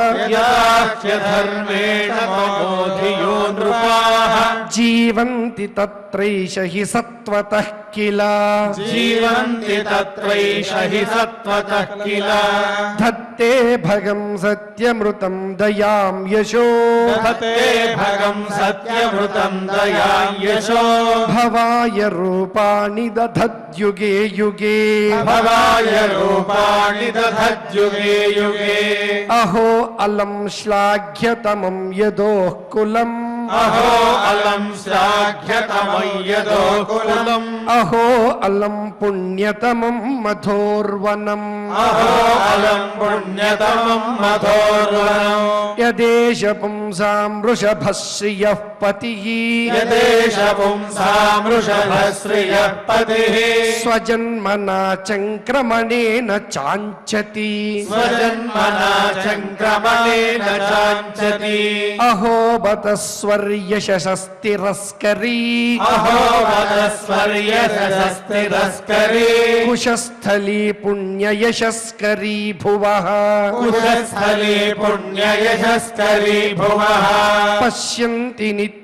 జీవంతి తత్రైష హి సత్వతః కిల ధత్తే భగం సత్యమృతం దయాం యశో భవాయ రూపాణి దధద్యుగే యుగే అహో అలం శ్లాఘ్యతమం యదోః కులం అహో అలం శ్లాఘ్యతమం యదోకులం అహో అలం పుణ్యతమం మధోర్వనం అహో అలం పుణ్యతమం మధోర్వనం యదేశ పుంసాం వృషభశ్రియః పతిః యదేశ పుంసామృషభశ్రియః పతిః స్వజన్మనా చంక్రమణేన చాంచతి స్వజన్మనా చంక్రమణేన చాంచతి అహో బతస్వర్యశస్తిరస్కరీ అహో వదస్వర్యశస్తిరస్కరీ కుశస్థలీ పుణ్యయశస్కరీ భువః కుశస్థలీ పుణ్యయశస్కరీ భువః పశ్యంతి నిత్యం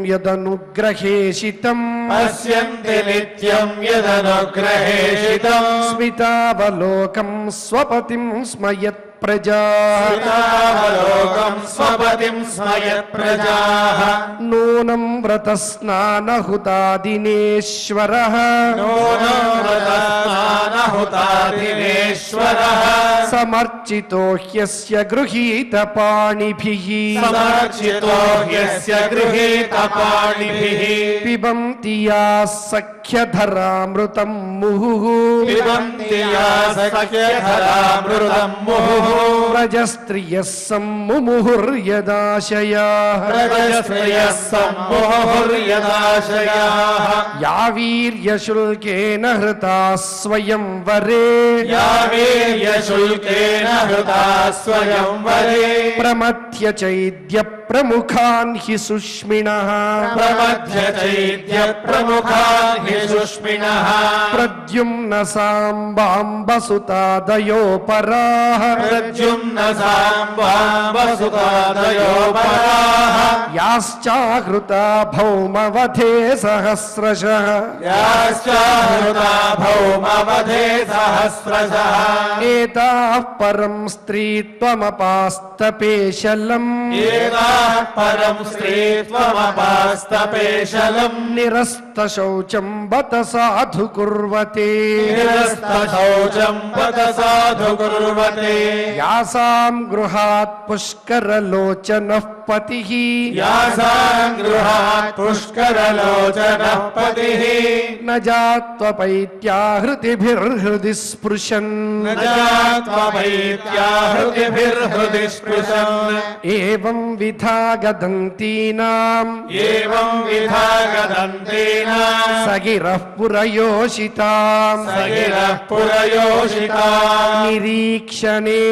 యదనుగ్రహేషితం పశ్యంతి నిత్యం యదనుగ్రహేషితం స్మితావలోకం స్వపతిం స్మయత్ ప్రజా స్మితావలోకం స్వపతిం స్మయత్ ప్రజాః నూనం వ్రతస్నానహుతాదినేశ్వరః నూనం వ్రతస్నానహుతాదినేశ్వరः సమర్చితో హ్యస్య గృహీతపాణిభిః సమర్చితో హ్యస్య గృహీతపాణిభిః పిబంతి యా సఖ్యధరామృతం ముహుః పిబంతి యా సఖ్యధరామృతం ముహుః వ్రజస్త్రియः సమ్ముముహుర్యదాశయాః ప్రజస్త్రియः సమ్ముహుర్యదాశయాః యా వీర్యశుల్కేన హృతా స్వయంవరే యా వీర్యశుల్కేన హృతా స్వయంవరే ప్రమథ్య చైద్య ప్రముఖాన్ హి సుష్మిణః ప్రమథ్య చైద్య ప్రముఖాన్ హి సుష్మిణః ప్రద్యుమ్న సాంబాంబసుతాదయో పరాః ప్రద్యుమ్న సాంబాంబసుతాదయో పరాః యాశ్చాహృతా భౌమవధే సహస్రశః యాశ్చాహృతా భౌమవధే సహస్రశః ఏతాః పరం స్త్రీత్వమపాస్తపేశలం ఏతాః పరం స్త్రీత్వమపాస్తపేశలం నిరస్తశౌచం బత సాధు కుర్వతే నిరస్తశౌచం పద సాధు కుర్వతే యాసాం గృహాత్ పుష్కరలోచనః పతిః యాసాం గృహాత్ పుష్కరలోచనః పతిః న జాత్వపైత్యాహృతిభిర్హృది స్పృశన్ న జాత్వపైత్యా హృదిభిర్హృది స్పృశన్ ఏవం విధా గదంతీనాం ఏవం విధా గదంతేనా సగిరః పురయోషితాం సగిరః పురయోషితా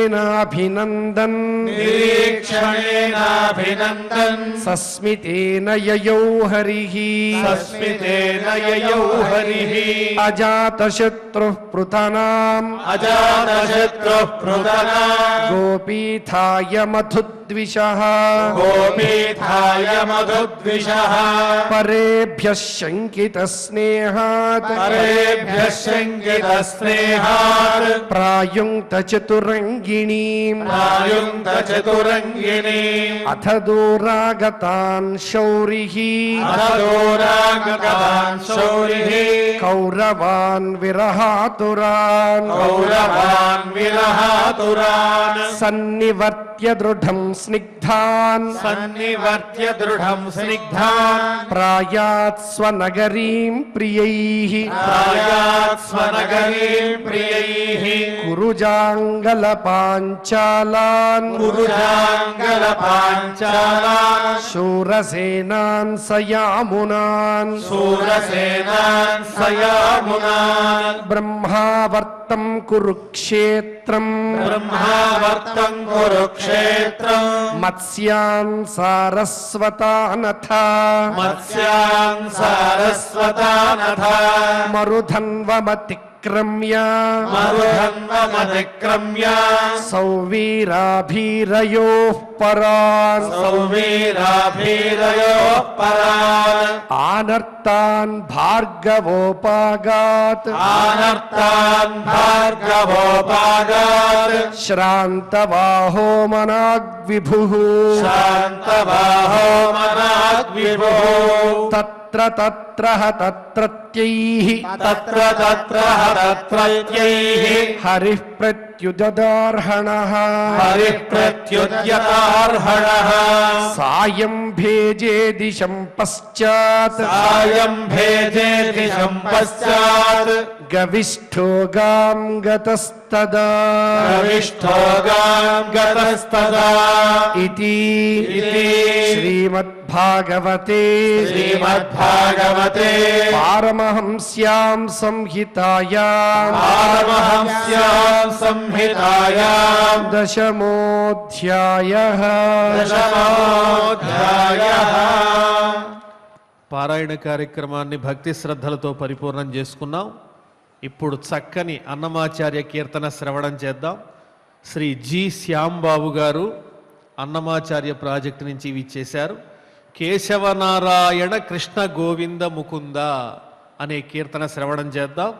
నిరీక్షణేనాభినందన్ నిరీక్షణేనాభినందన్ సస్మితేన యయౌ హరిః సస్మితేన యయౌ హరిః అజాతశత్రుః పృతనాం అజాతశత్రుః పృతనా గోపీథాయ మధుద్విషః గోపీథాయ మధుద్విషః పరేభ్యః శంకితస్నేహాత్ పరేభ్యః శంకితస్నేహాత్ ప్రాయుంక్త చతురంగిణీం ప్రాయుంక్త చతురంగిణీం అథ దూరాగతాన్ శౌరిః అథదూరాగతాన్ శౌరిః కౌరవాన్ విరహాతురాన్ కౌరవాన్ విరహాతురాన్ సన్నివర్త్య దృఢం స్నిగ్ధాన్ సన్నివర్త్య దృఢం స్నిగ్ధాన్ ప్రాయాత్ స్వనగరీం ప్రియైః ప్రాయాత్ స్వనగరీం ప్రియైః కురుజాంగల పాంచాలాన్ కురుజాంగల పాంచాలాన్ శూరసేనాన్ సయామునాన్ శూరసేనాన్ సయామునాన్ బ్రహ్మావర్తం కురుక్షేత్రం బ్రహ్మావర్తం కురుక్షేత్రం మత్స్యాన్ సారస్వతానథ మత్స్యాన్ సారస్వతానథ మరుధన్వమతిక్రమ్య మరుధన్వమతిక్రమ్య సౌవీరాభీరయోః పరాన్ సౌవీరాభీరయోః పరాన్ ఆనర్తాన్ భార్గవోపాగాత్ ఆనర్తాన్ భార్గవోపాగాత్ శ్రాంతవాహో మనాగ్విభుః శాంతబాహో మనాగ్విభో తత్ర తత్ర తత్ర తత్రత్యైః తత్ర తత్ర తత్రత్యైః హరిః ప్రత్యుదదార్హణః హరిః ప్రత్యుద్యతార్హణః సాయం భేజే దిశం పశ్చాత్ సాయం భేజే దిశం పశ్చాత్ గవిష్ఠో గాం గతస్తదా ప్రవిష్టోగాం గతస్తదా ఇతి ఇతి శ్రీమద్భాగవతే శ్రీమద్భాగవతే పారమహంస్యాం సంహితాయాం పారమహంస్యాం సంహితాయాం దశమోऽధ్యాయః దశమోऽధ్యాయః. పారాయణ కార్యక్రమాన్ని భక్తి శ్రద్ధలతో పరిపూర్ణం చేసుకున్నాం. ఇప్పుడు చక్కని అన్నమాచార్య కీర్తన శ్రవణం చేద్దాం. శ్రీ జి శ్యాంబాబు గారు అన్నమాచార్య ప్రాజెక్టు నుంచి ఇవి చేశారు. కేశవనారాయణ కృష్ణ గోవింద ముకుంద అనే కీర్తన శ్రవణం చేద్దాం.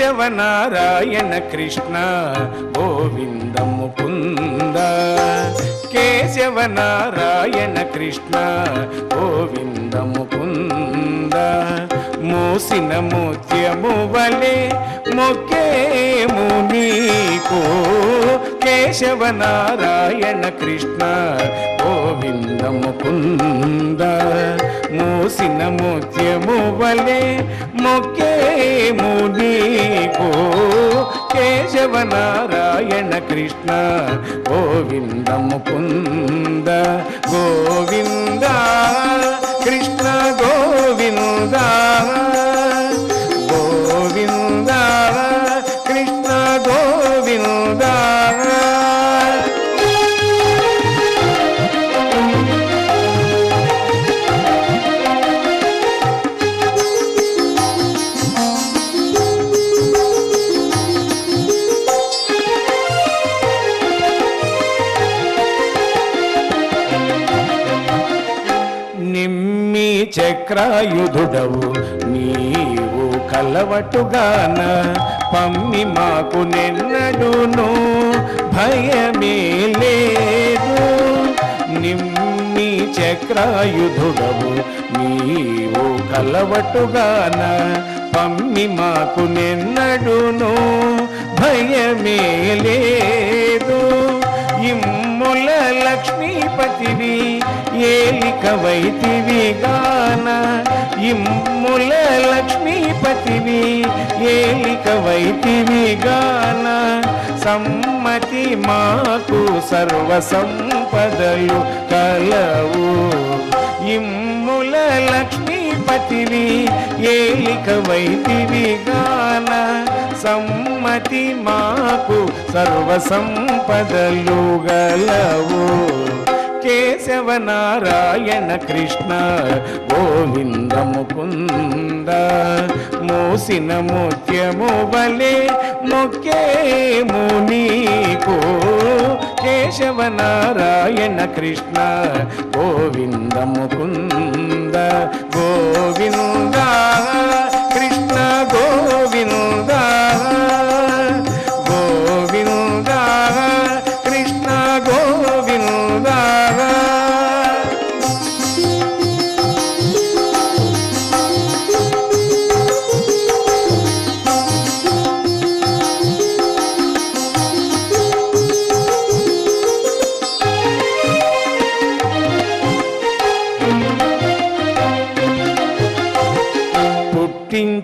కేశవనారాయణ కృష్ణ గోవింద ముకుంద కేశవనారాయణ కృష్ణ గోవింద ముకుంద మూసిన ముత్యము వలె మొక్కేము నీకు కేశవనారాయణ కృష్ణ గోవింద ముకుంద మూసిన ముత్యము వలె మొక్కేము నీకు కేశవనారాయణ కృష్ణ గోవింద ముకుంద గోవింద కృష్ణ గోవింద గోవింద కృష్ణ గోవింద నిమ్మి చక్రాయుధుడవు నీవు కలవటుగాన పమ్మి మాకు నిన్నడును భయమే లేదు నిమ్మి చక్రాయుధుడవు నీవు కలవటుగాన పమ్మి మాకు నిన్నడును భయమే లేదు ఇమ్ముల లక్ష్మీపతివి ఏలికవైతివి గాన ఇమ్ముల లక్ష్మీపతివి ఏలికవైతివి గాన సమ్మతి మాకు సర్వ సంపదలు కలవు ఇమ్ముల లక్ష్మీపతివి ఏలికవైతివి గాన సమ్మతి మాకు సర్వ సంపదలు గలవు కేశవనారాయణ కృష్ణ గోవింద ముకుంద మూసిన ముత్యము వలె మొక్కేము నీకు కేశవనారాయణ కృష్ణ గోవింద ముకుంద గోవింద కృష్ణ గోవింద గోవింద కృష్ణ గోవింద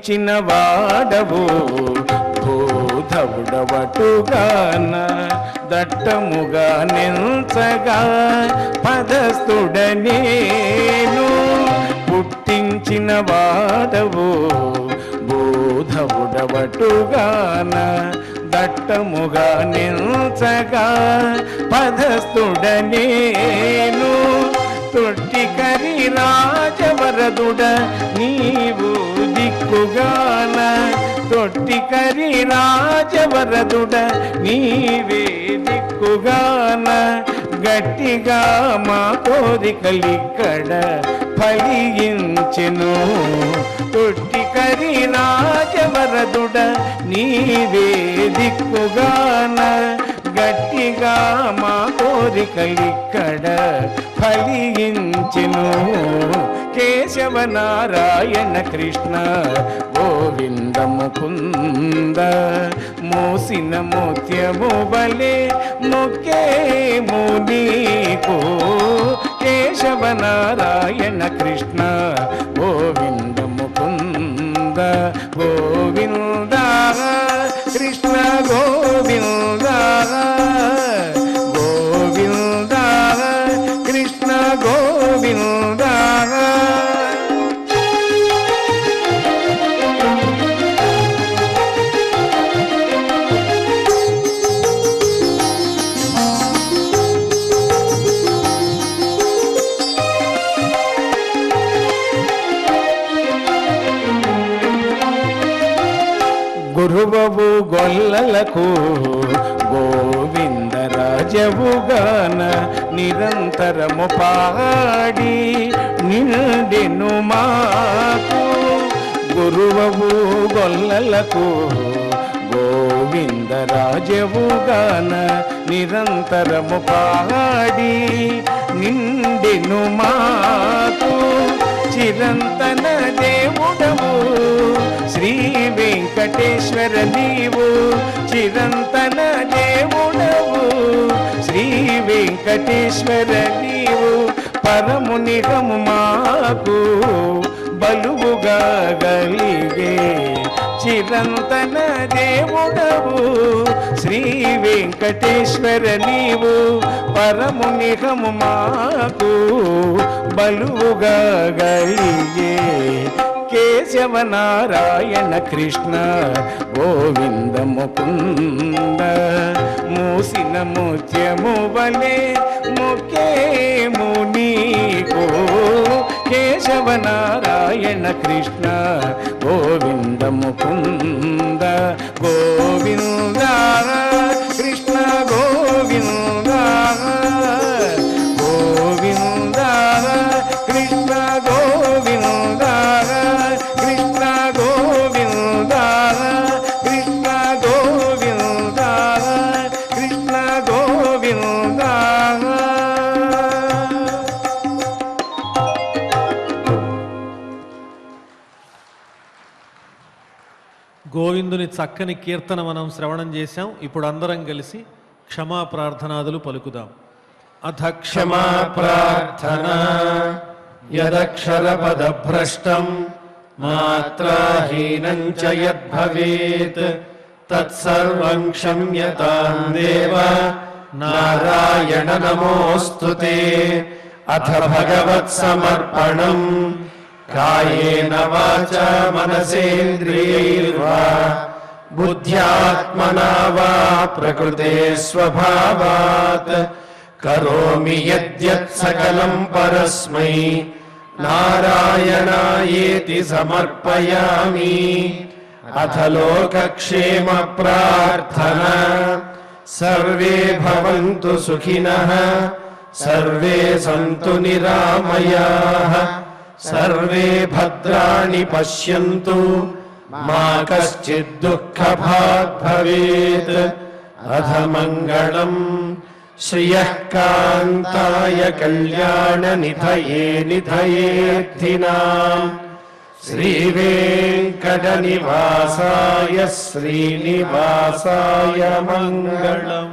పుట్టించిన వాడవు భూధవుడవటుగాన దట్టముగా నిల్చగా పదస్థుడనేను పుట్టించిన వాడవు బోధవుడవటుగాన దట్టముగా నిల్చగా పదస్థుడనేను తొట్టికరి రాజవరదుడ నీవు దిక్కుగాన తొట్టికరి రాజవరదుడ నీవే దిక్కుగాన గట్టిగా మా కోరికలిక్కడ ఫలించెను తొట్టికరి రాజవరదుడ నీవే దిక్కుగాన గట్టిగా మా కోరికలిక్కడ ఫలించెను కేశవ నారాయణ కృష్ణ గోవింద ముకుంద మోసిన ముత్యము బలే మొక్కేము నీకు కేశవ నారాయణ కృష్ణ గోవింద ముకుంద గోవింద కృష్ణ గోవింద గోవింద కృష్ణ గోవింద గురువవు గొల్లలకు గోవిందరాజవుగాన నిరంతరము పాడి నిండెను మాకు గురువవు గొల్లలకు గోవిందరాజవుగాన నిరంతరము పాడి నిండెను మాకు చిరంతన దేవుడవు శ్రీ వెంకటేశ్వర నీవు చిరంతన దేవుడవు శ్రీ వెంకటేశ్వర నీవు పరమునిగము మాకు బలువుగా గలిగే చిరంతన దేవుడవు శ్రీ వెంకటేశ్వర నీవు పరమునిగము మాకు బలువుగా గలిగే కేశవ నారాయణ కృష్ణ గోవింద ముకుంద మూసిన ముత్యము వలె మొక్కేము నీకు కేశవ నారాయణ కృష్ణ గోవింద ముకుంద గోవింద కృష్ణ గోవింద గోవింద కృష్ణ గోవింద కృష్ణ గోవింద కృష్ణ గోవింద కృష్ణ గోవింద గోవిందుని చక్కని కీర్తన మనం శ్రవణం చేశాం. ఇప్పుడు అందరం కలిసి క్షమా ప్రార్థనాదులు పలుకుదాం. అథ క్షమా ప్రార్థన యదక్షరపదభ్రష్టం మాత్రాహీనం చ యద్భవేత్ తత్సర్వం క్షమ్యతాం దేవ నారాయణ నమోస్తుతే. అథ భగవత్సమర్పణం కాయేన వాచా మనసేంద్రియైర్వా బుద్ధ్యాత్మనా వా ప్రకృతే స్వభావాత్ కరోమి యద్యత్ సకలం పరస్మై నారాయణాయేతి సమర్పయామి. అథ లోకక్షేమ ప్రార్థన సర్వే భవంతు సుఖినః సర్వే సంతు నిరామయాః సర్వే భద్రాణి పశ్యంతు మా కశ్చిద్ దుఃఖభాగ్ భవేత్. అథ మంగళం శ్రియః కాంతాయ కళ్యాణ నిధయే నిధయేర్థినాం శ్రీవేంకట నివాసాయ శ్రీనివాసాయ మంగళం.